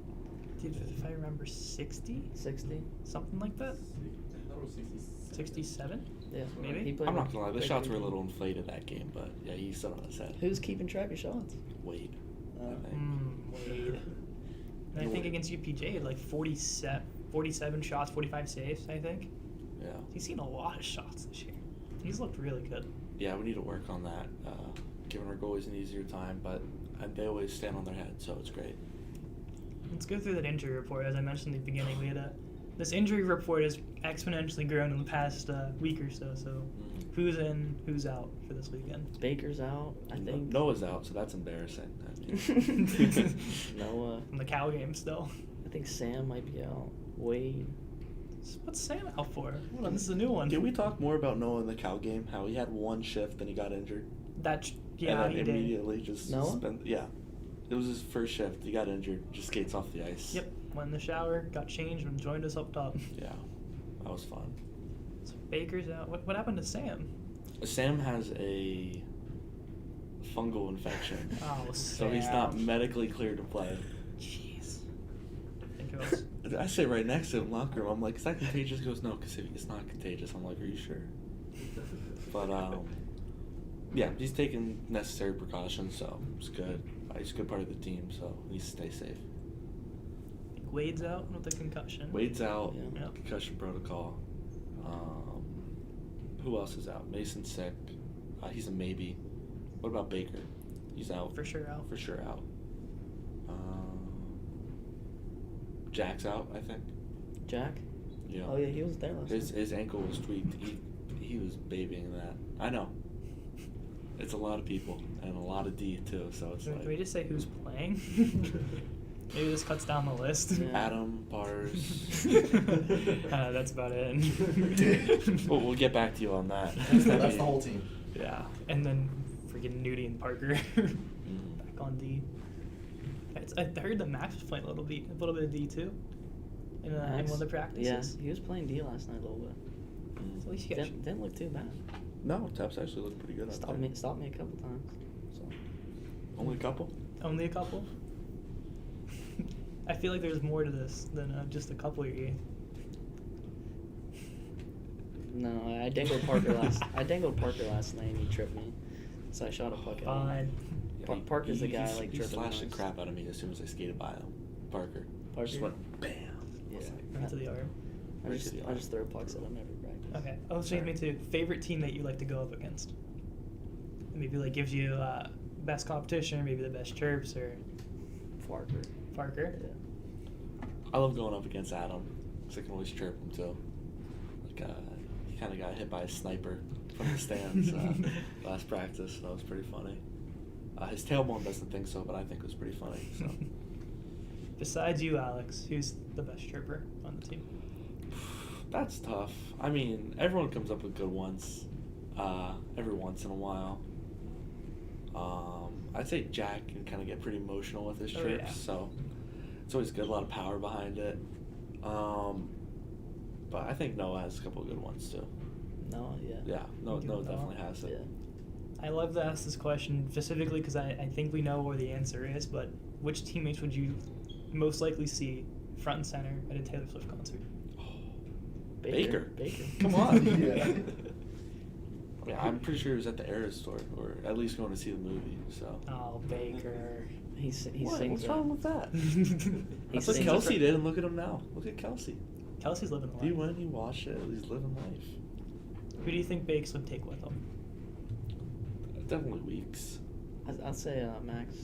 Dude, if I remember, 60? 60? Something like that? I thought it was 67. 67? Yeah. Maybe? He played I'm not going to lie. The great shots were a game. little inflated that game, but yeah, he stood on his head. Who's keeping track of shots? Wade, Oh. I think. Wade. And I think against UPJ, he had like 47 shots, 45 saves, I think. Yeah. He's seen a lot of shots this year. He's looked really good. Yeah, we need to work on that. Giving our goalies an easier time, but they always stand on their head, so it's great. Let's go through that injury report. As I mentioned in the beginning, we had this injury report has exponentially grown in the past week or so. So, who's in, who's out for this weekend? Baker's out, I think. Noah's out, so that's embarrassing. I mean. Noah. From the Cal game still. I think Sam might be out. Wade. What's Sam out for? Hold on, this is a new one. Did we talk more about Noah in the Cal game? How he had one shift, then he got injured. Yeah, and he then did. immediately just Noah? yeah. It was his first shift. He got injured. Just skates off the ice. Yep, went in the shower, got changed, and joined us up top. Yeah, that was fun. So Baker's out. What happened to Sam? Sam has a fungal infection. Oh, So he's not medically cleared to play. Jeez. I think it was. I sit right next to him, locker room. I'm like, is that contagious? He goes, no, Cassivi, it's not contagious. I'm like, are you sure? But, yeah, he's taking necessary precautions, so it's good. He's a good part of the team, so he needs to stay safe. I think Wade's out with a concussion. Wade's out, Yeah. Yep. concussion protocol. Who else is out? Mason's sick. He's a maybe. What about Baker? He's out. For sure out. For sure out. Jack's out, I think. Jack? Yeah. Oh, yeah, he was there last night. His ankle was tweaked. He was babying that. I know. It's a lot of people and a lot of D too. So it's Can we like just say who's playing? Maybe this cuts down the list. Yeah. Adam, Bars. That's about it. We'll get back to you on that. That's the whole team. Yeah, and then freaking Nudie and Parker back on D. I heard that Max was playing a little bit of D too. In one of the practices. Yeah, he was playing D last night a little bit. So at least you got Didn't look too bad. No, Taps actually looked pretty good. Stopped me a couple times. So. Only a couple. only a couple. I feel like there's more to this than just a couple here. No, I dangled Parker last night and he tripped me, so I shot a puck at him. Fine. Parker's the guy like he tripping. slashed the nice. crap out of me as soon as I skated by him. Parker. Parker? Just went bam. Yeah. Right to the arm. I Right to the just arm. throw pucks at him every practice. Okay. Oh, so me too. Favorite team that you like to go up against? Maybe like gives you best competition, or maybe the best chirps, or Parker. Parker. Yeah. I love going up against Adam because I can always chirp him too. Like he kind of got hit by a sniper from the stands last practice, so that was pretty funny. His tailbone doesn't think so, but I think it was pretty funny. So. Besides you, Alex, who's the best chirper on the team? That's tough. I mean, everyone comes up with good ones every once in a while. I'd say Jack can kind of get pretty emotional with his chirps, yeah. so it's always good, a lot of power behind it. But I think Noah has a couple of good ones too. No, yeah. Yeah, Noah Noah. definitely has it. Yeah. I love to ask this question specifically because I think we know where the answer is, but which teammates would you most likely see front and center at a Taylor Swift concert? Baker. Baker. Come on. Yeah. Yeah, I'm pretty sure he was at the Eras store, or at least going to see the movie. So. Oh, Baker. He What? sings. What's wrong with that? He That's what sings Kelsey it. did, and look at him now. Look at Kelsey. Kelsey's living the He life. went, he watched it, he's living life. Who do you think Bakes would take with him? Definitely Weeks. I'd say Max.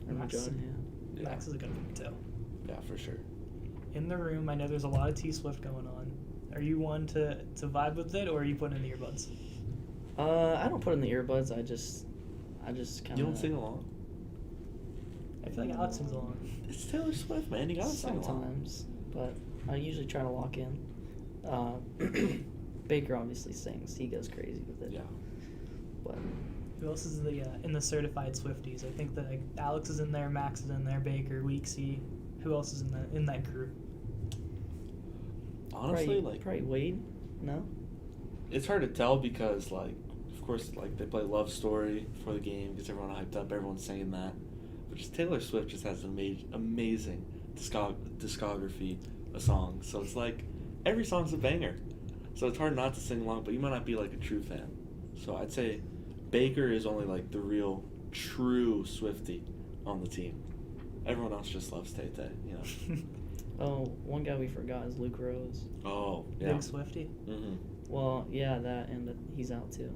Or Max. Jordan, Yeah. Max is a good one too. Yeah, for sure. In the room, I know there's a lot of T Swift going on. Are you one to vibe with it, or are you putting in the earbuds? I don't put in the earbuds. I just kind of. You don't sing along? I feel like Alex sings along. It's Taylor Swift, man. You gotta sing along. Sometimes, but I usually try to lock in. Baker obviously sings. He goes crazy with it. Yeah. But Who else is in the certified Swifties? I think that Alex is in there, Max is in there, Baker, Weeksy. Who else is in that crew? Honestly, probably Wade. No. it's hard to tell because, of course, they play Love Story before the game, gets everyone hyped up, everyone's singing that. But just Taylor Swift just has an amazing discography of songs. So it's like every song's a banger. So it's hard not to sing along, but you might not be like a true fan. So I'd say Baker is only like the real, true Swiftie on the team. Everyone else just loves Tay-Tay, you know. Oh, one guy we forgot is Luke Rose. Oh, yeah. Big Swiftie. Mm-hmm. Well, yeah, that and he's out too.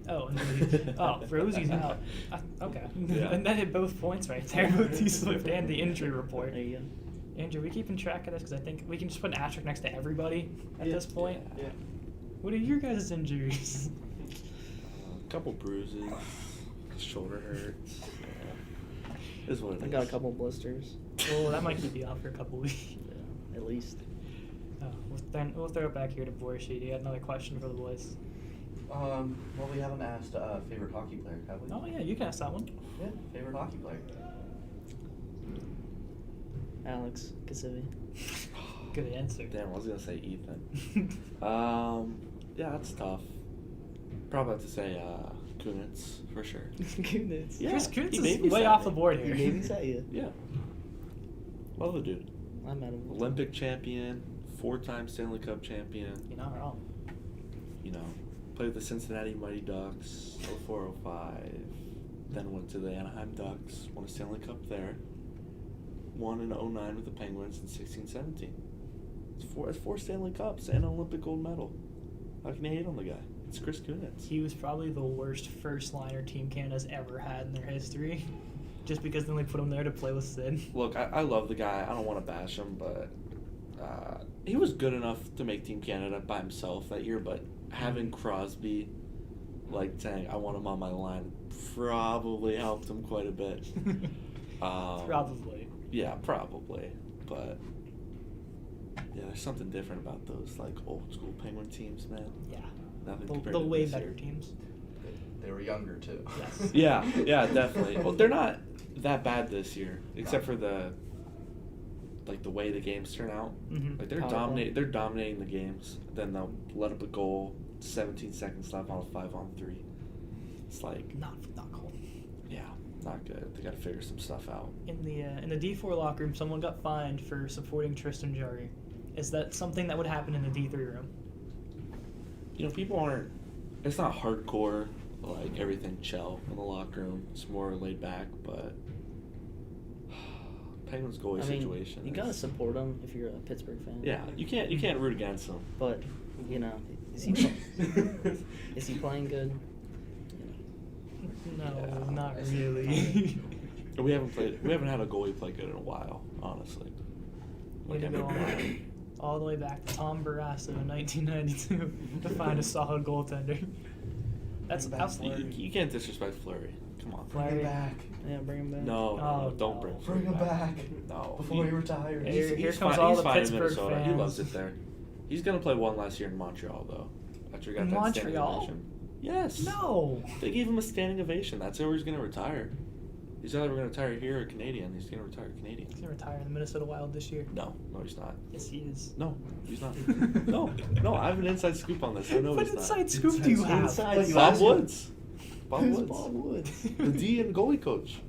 Oh, and Rosie's out. Okay. Yeah. And that hit both points right there, both T Swift and the injury report. There you go. Andrew, we keeping track of this because I think we can just put an asterisk next to everybody at this point. Yeah. What are your guys' injuries? A couple bruises, shoulder hurts. Yeah. Is what it I is. got a couple blisters. Well, that might keep you out for a couple weeks. Yeah, at least. Oh, we'll throw it back here to Borshi. Do you have another question for the boys? Well, we haven't asked favorite hockey player, have we? Oh yeah, you can ask that one. Yeah, favorite hockey player. Alex Cassivi. Good answer. Damn, I was gonna say Ethan. Yeah, that's tough. Probably have to say Kunitz for sure. Goodness. Yeah, Chris he Kunitz is babysat way off me. the board He here. babysat you. Yeah. Love the dude. I met him. Olympic champion, 4-time Stanley Cup champion. You're not wrong. You know, played with the Cincinnati Mighty Ducks, 04-05. Then went to the Anaheim Ducks, won a Stanley Cup there. Won in 09 with the Penguins in 16-17. It's four Stanley Cups and an Olympic gold medal. How can you hate on the guy? It's Chris Kunitz. He was probably the worst first liner Team Canada's ever had in their history. Just because they only put him there to play with Sid. Look, I love the guy. I don't want to bash him, but he was good enough to make Team Canada by himself that year. But having Crosby, saying, I want him on my line, probably helped him quite a bit. Probably. Yeah, probably. But, yeah, there's something different about those, old school Penguin teams, man. Yeah. Nothing The compared to way this better year. teams. They were younger too. Yes. Yeah, definitely. Well, they're not that bad this year, except for the way the games turn out. Mm-hmm. They're dominating the games. Then they'll let up a goal, 17 seconds left on a 5-on-3. It's Not cool. yeah, not good. They got to figure some stuff out. In the D4 locker room, someone got fined for supporting Tristan Jarry. Is that something that would happen in the D3 room? You know, people aren't. It's not hardcore everything chill in the locker room. It's more laid back, but Penguins goalie situation. You gotta support him if you're a Pittsburgh fan. Yeah, you can't root against them. But is he is he playing good? No, Yeah. not really. We haven't had a goalie play good in a while, honestly. Way to go all the way back to Tom Barrasso in 1992 to find a solid goaltender. That's You can't disrespect Fleury. Come on. Bring him back. Yeah, bring him back. No, Oh, don't no. bring Bring him back. No. Before he retires. Here He's comes fine. all He's the fine in Pittsburgh Minnesota. He fans. loves it there. He's gonna play one last year in Montreal, though. After he got In that standing Montreal? ovation. Yes. No. They gave him a standing ovation. That's where he's gonna retire. He's either gonna retire here or Canadian. He's gonna retire Canadian. He's gonna retire in the Minnesota Wild this year. No, he's not. Yes, he is. No, he's not. no, I have an inside scoop on this. I know What he's inside not. scoop do you have? Inside Bob Woods. Bob Who's Woods. Bob Woods? The D and goalie coach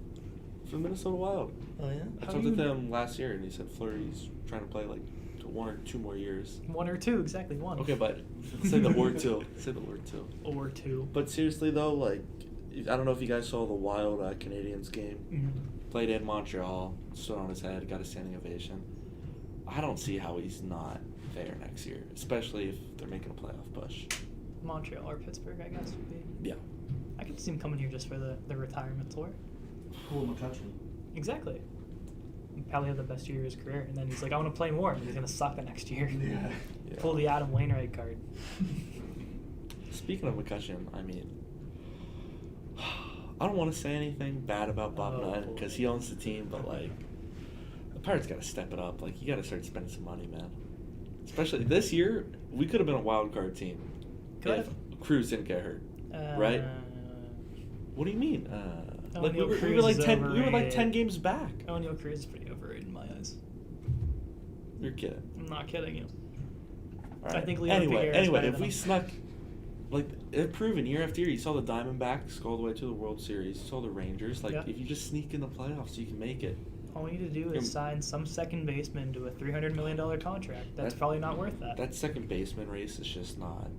for the Minnesota Wild. Oh yeah. I How talked do with you- him last year, and he said Fleury's trying to play like 1 or 2 more years. 1 or 2, exactly 1. Okay, but say the word two. Say the word two. Or 2. But seriously though, like, I don't know if you guys saw the Wild Canadians game. Mhm. Played in Montreal, stood on his head, got a standing ovation. I don't see how he's not there next year, especially if they're making a playoff push. Montreal or Pittsburgh, I guess, would be. Yeah. I could see him coming here just for the retirement tour. Cool McCutcheon. Exactly. He'd probably have the best year of his career, and then he's like, I want to play more, and he's going to suck the next year. Yeah. Yeah. Pull the Adam Wainwright card. Speaking of McCutcheon, I mean, I don't want to say anything bad about Bob Oh, Nunn because he owns the team, but like, the Pirates got to step it up. Like, you got to start spending some money, man. Especially this year, we could have been a wild card team Could've. if Cruz didn't get hurt. Right? What do you mean? Like we O'Neal were Cruz like is 10. We were like overrated. 10 games back. O'Neal Cruz is pretty overrated in my eyes. You're kidding. I'm not kidding you. All I think Leon anyway, Figueroa is better if than we him. snuck, like it's proven year after year, you saw the Diamondbacks go all the way to the World Series. You saw the Rangers. Like Yeah. if you just sneak in the playoffs, you can make it. All we need to do You're- is sign some second baseman to a $300 million contract. That's That- probably not worth that. That second baseman race is just not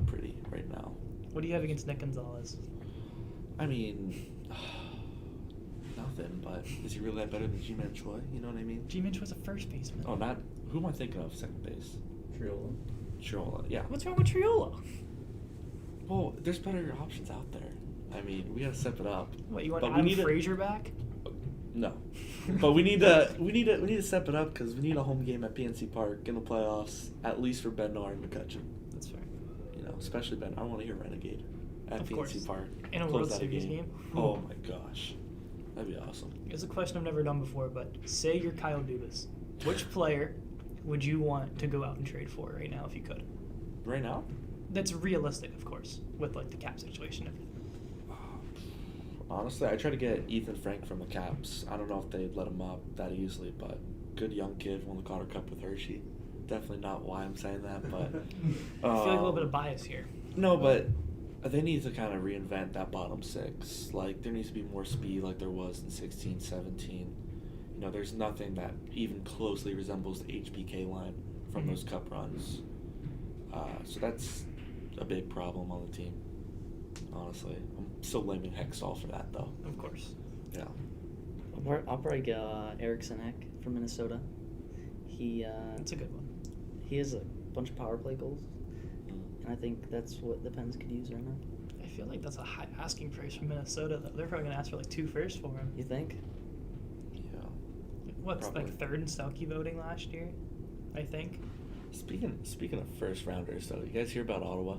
pretty right now. What do you have against Nick Gonzalez? I mean, nothing. But is he really that better than G-Man Choi? You know what I mean? G-Mitch was a first baseman. Oh, not who am I thinking of? Second base. Triola. Chiola. Yeah. What's wrong with Triola? Well, there's better options out there. I mean, we gotta step it up. What, you want But we Adam need to- Frazier back? No, but we need to step it up because we need a home game at PNC Park in the playoffs, at least for Bednar and McCutcheon. That's fair. You know, especially Ben. I want to hear Renegade at Of PNC course. Park. In a Close World out Series game? Oh my gosh, that'd be awesome. Here's a question I've never done before, but say you're Kyle Dubas. Which player would you want to go out and trade for right now if you could? Right now, That's realistic, of course, with like the cap situation and everything. honestly, I tried to get Ethan Frank from the Caps. I don't know if they'd let him up that easily, but good young kid, won the Calder Cup with Hershey. Definitely not why I'm saying that, but I feel like a little bit of bias here. No, but they need to kind of reinvent that bottom six. Like, there needs to be more speed like there was in 16, 17. You know, there's nothing that even closely resembles the HBK line from Mhm. those cup runs. So that's a big problem on the team, honestly. I'm still blaming Hextall for that, though. Of course. Yeah. I'll probably get Erickson Ek from Minnesota. That's a good one. He has a bunch of power play goals, and I think that's what the Pens could use right now. I feel like that's a high asking price for Minnesota, though. They're probably going to ask for like 2 firsts for him. You think? Yeah. What's Probably. like 3rd in Selke voting last year, I think. Speaking of first rounders, though, you guys hear about Ottawa?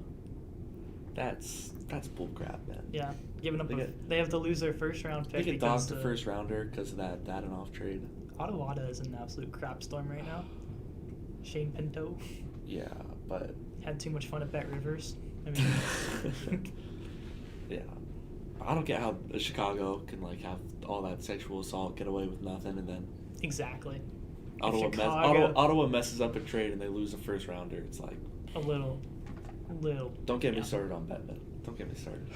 That's bullcrap, man. Yeah, giving up. They get- They have to lose their first round They pick get because docked the first rounder because of that and off trade. Ottawa is an absolute crap storm right now. Shane Pinto Yeah, but had too much fun at Bet Rivers. I mean, yeah, I don't get how Chicago can like have all that sexual assault, get away with nothing, and then exactly. Ottawa messes up a trade and they lose a first rounder. It's like A little. don't get me yeah. started on Bettman. Don't get me started.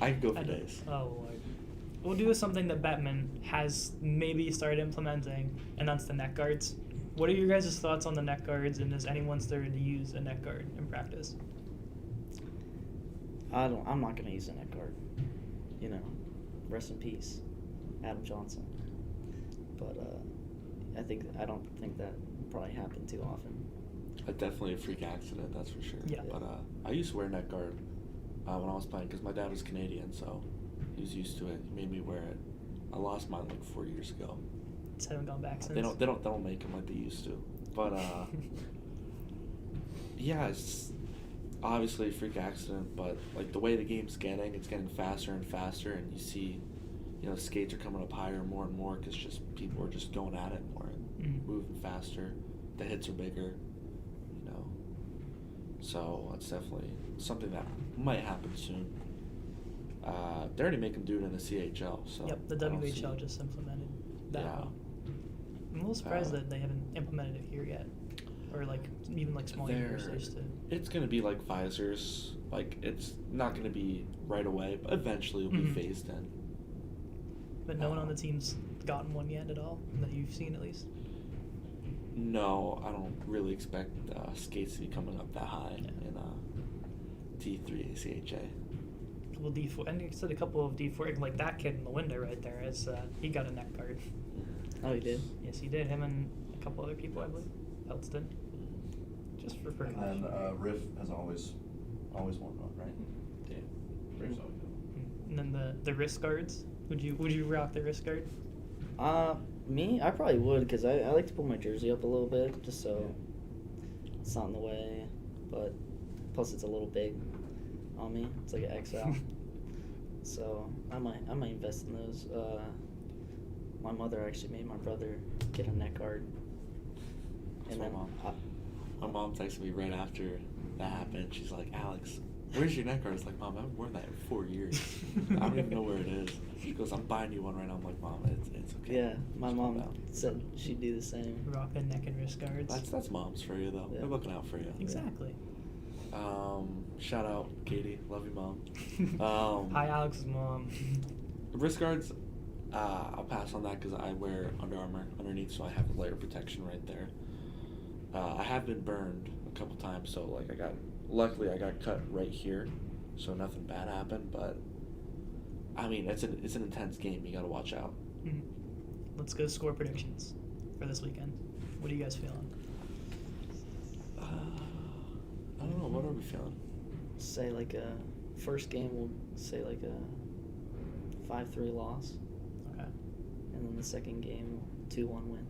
I could go for I know. days. Oh Lord. We'll do something that Bettman has maybe started implementing, and that's the neck guards. What are your guys' thoughts on the neck guards, and has anyone started to use a neck guard in practice? I'm not gonna use a neck guard. You know, rest in peace, Adam Johnson. But I don't think that will probably happen too often. Definitely a freak accident, that's for sure. Yeah. But I used to wear a neck guard when I was playing because my dad was Canadian, so he was used to it. He made me wear it. I lost mine like 4 years ago. Just haven't gone back since. They don't make them like they used to. But yeah, obviously a freak accident, but like the way the game's getting, it's getting faster and faster, and you see, skates are coming up higher more and more because just people are just going at it more and moving faster. The hits are bigger, So that's definitely something that might happen soon. They already make them do it in the CHL. So yep, the WHL just implemented that. Yeah. I'm a little surprised that they haven't implemented it here yet, or even small universities too. It's gonna be like Pfizer's. Like it's not gonna be right away, but eventually it'll be phased in. But no one on the team's gotten one yet at all that you've seen at least. No, I don't really expect skates to be coming up that high in D3 ACHA. Well, D4, and you said a couple of D4, like that kid in the window right there. He got a neck guard. Oh, he did? Yes, he did. Him and a couple other people, I believe. Else did. Just for precaution. And Riff has always won one, right? Yeah. Riff's always good. And then the wrist guards. Would you rock the wrist guard? Me? I probably would, because I like to pull my jersey up a little bit, just so it's not in the way. But plus, it's a little big on me. It's like an XL. So I might invest in those. My mother actually made my brother get a neck guard. And then my mom texted me right after that happened. She's like, "Alex, where's your neck guard?" I was like, "Mom, I've worn that in 4 years. I don't even know where it is." She goes, "I'm buying you one right now." I'm like, "Mom, it's okay." Yeah, my mom said she'd do the same. Rock the neck and wrist guards. That's moms for you, though. Yeah. They're looking out for you. Exactly. Shout out, Katie. Love you, Mom. Hi, Alex's mom. Wrist guards, I'll pass on that because I wear Under Armour underneath, so I have a layer of protection right there. I have been burned a couple times, so luckily I got cut right here, so nothing bad happened. But I mean, it's an intense game. You got to watch out. Mm-hmm. Let's go score predictions for this weekend. What are you guys feeling? I don't know. What are we feeling? Say first game we'll say a 5-3 loss. Okay. And then the second game 2-1 win.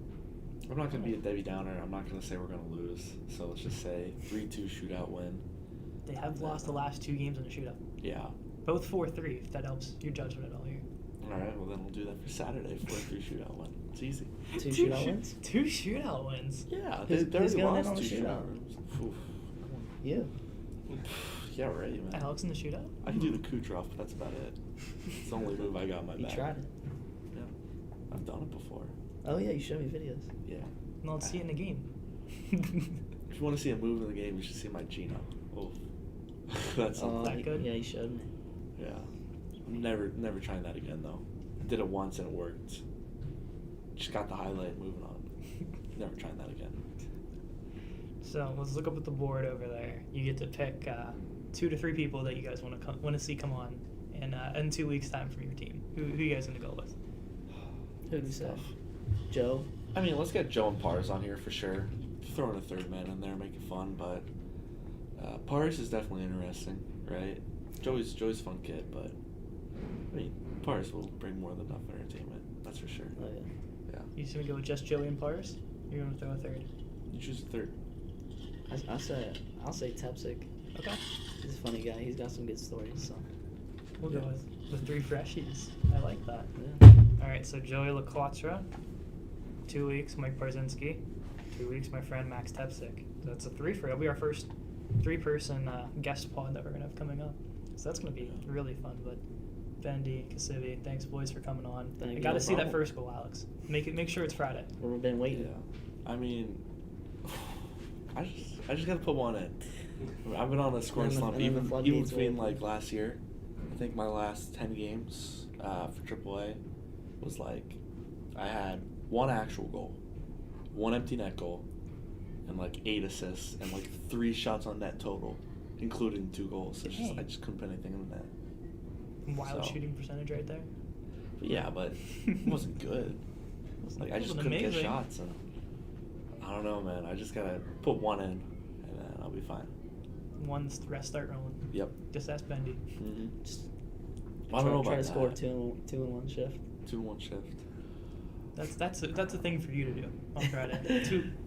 I'm not going to be a Debbie Downer. I'm not going to say we're going to lose. So let's just say 3-2 shootout win. They have lost the last 2 games in a shootout. Yeah. Both 4-3, if that helps your judgment at all here. All right, well then we'll do that for Saturday. 4-3 shootout win. It's easy. 2 shootout wins? 2 shootout wins. Yeah, Who's they going in lost on the 2 shootout? Oof. You. Yeah, right, man. Alex in the shootout? I can do the Kucherov, but that's about it. It's the only move I got in my bag. You tried it. Yeah, I've done it before. Oh yeah, you showed me videos. Yeah. No, let's see it in the game. If you want to see a move in the game, you should see my Gino. Oh, that's that good? Yeah, you showed me. Yeah. I'm never trying that again though. Did it once and it worked. Just got the highlight, moving on. Never trying that again. So let's look up at the board over there. You get to pick 2 to 3 people that you guys want to see come on in 2 weeks' time from your team. Who you guys gonna go with? Who do you say? Joe? I mean, let's get Joe and Pars on here for sure. Throwing a third man in there, make it fun, but Pars is definitely interesting, right? Joey's a fun kid, but I mean, Pars will bring more than enough entertainment. That's for sure. Oh yeah. Yeah. You just gonna go with just Joey and Pars? You're gonna throw a third? You choose a third. I'll say Tepsic. Okay. He's a funny guy. He's got some good stories. So. We'll go with the 3 freshies. I like that. Yeah. All right, so Joey LaQuatra, 2 weeks, Mike Barzinski, 2 weeks, my friend Max Tepsic. So that's a 3 for it'll be our first 3-person guest pod that we're gonna have coming up. So that's gonna be really fun. But Bendy, Cassivi, thanks boys for coming on. Thank I you. got to No see that problem. first goal, Alex. Make sure it's Friday. We've been waiting. Yeah. I mean, I just gotta put one in. I've been on a scoring And then slump the even floodgates between will open. like last year. I think my last 10 games for AAA was like I had 1 actual goal, 1 empty net goal, and like 8 assists and like 3 shots on net total, including 2 goals. It's just, I just couldn't put anything in the net. Wild So. shooting percentage right there. But yeah, but it wasn't good. Like I just Wasn't couldn't get amazing. shots, and I don't know, man. I just gotta put 1 in, and then I'll be fine. Once the rest start rolling. Yep. Just ask Bendy. Mm-hmm. Just I don't know try about to score that. 2 in 1 shift. 2 in 1 shift. That's a thing for you to do on Friday.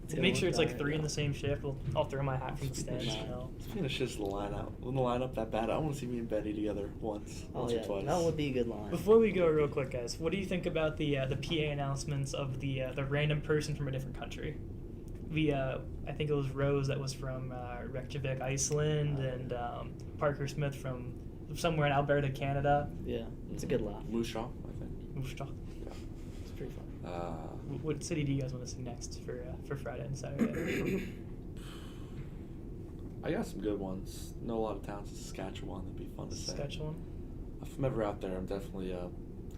To make sure it's like 3 in the same shift. I'll throw my hat from the stands. You know. Speaking of shit's the lineup. When the lineup that bad, I want to see me and Betty together once or twice. That would be a good line. Before we go, real quick, guys, what do you think about the PA announcements of the random person from a different country? I think it was Rose that was from Reykjavik, Iceland, and Parker Smith from somewhere in Alberta, Canada. Yeah, it's a good laugh. Moose Jaw, I think. Moose Jaw. Yeah. It's pretty fun. What city do you guys want to see next for Friday and Saturday? I got some good ones. Know a lot of towns in Saskatchewan. That'd be fun to say. Saskatchewan. If I'm ever out there, I'm definitely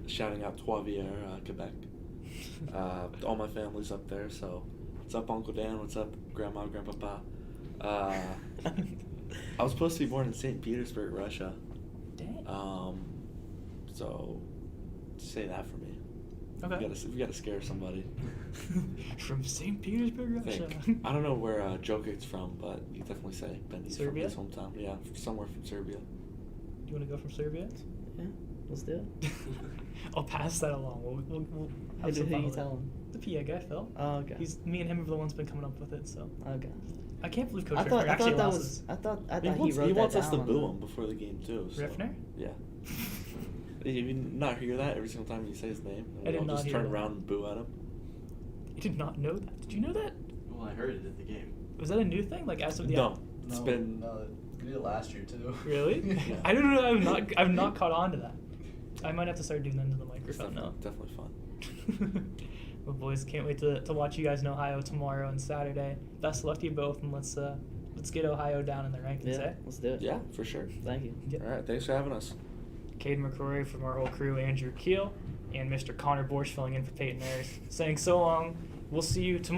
shouting out Trois-Rivières, Quebec. All my family's up there, so what's up, Uncle Dan? What's up, Grandma, Grandpapa? I was supposed to be born in St. Petersburg, Russia. Dang. So say that for me. Okay. We gotta scare somebody. From St. Petersburg, Russia. I don't know where Jokic's from, but you can definitely say Bendy's from Serbia? his hometown. Yeah, somewhere from Serbia. Do you want to go from Serbia? Yeah, let's do it. I'll pass that along. We'll have Who some fun you with it. tell him? The PA guy, Phil. Oh, okay. Me and him are the ones been coming up with it, so. Okay. I can't believe Coach I Riffner thought actually that lost was. this. I thought He he wants, wrote he that wants us down to on boo the- him before the game too. So. Riffner? Yeah. You not hear that every single time you say his name? I did I'll not just hear turn that. around and boo at him. I did not know that. Did you know that? Well, I heard it at the game. Was that a new thing? Like as of the No, it's No, been. no, we did it last year too. Really? Yeah. I don't know. I've not caught on to that. I might have to start doing that into the It's microphone now. definitely fun. Well, boys, can't wait to watch you guys in Ohio tomorrow and Saturday. Best of luck to you both, and let's get Ohio down in the rankings, Yeah, eh? let's do it. Yeah, for sure. Thank you. Yeah. All right, thanks for having us. Cadeyn McCrory from our whole crew, Andrew Kiehl, and Mr. Connor Borsch filling in for Peyton Ayers, saying so long. We'll see you tomorrow.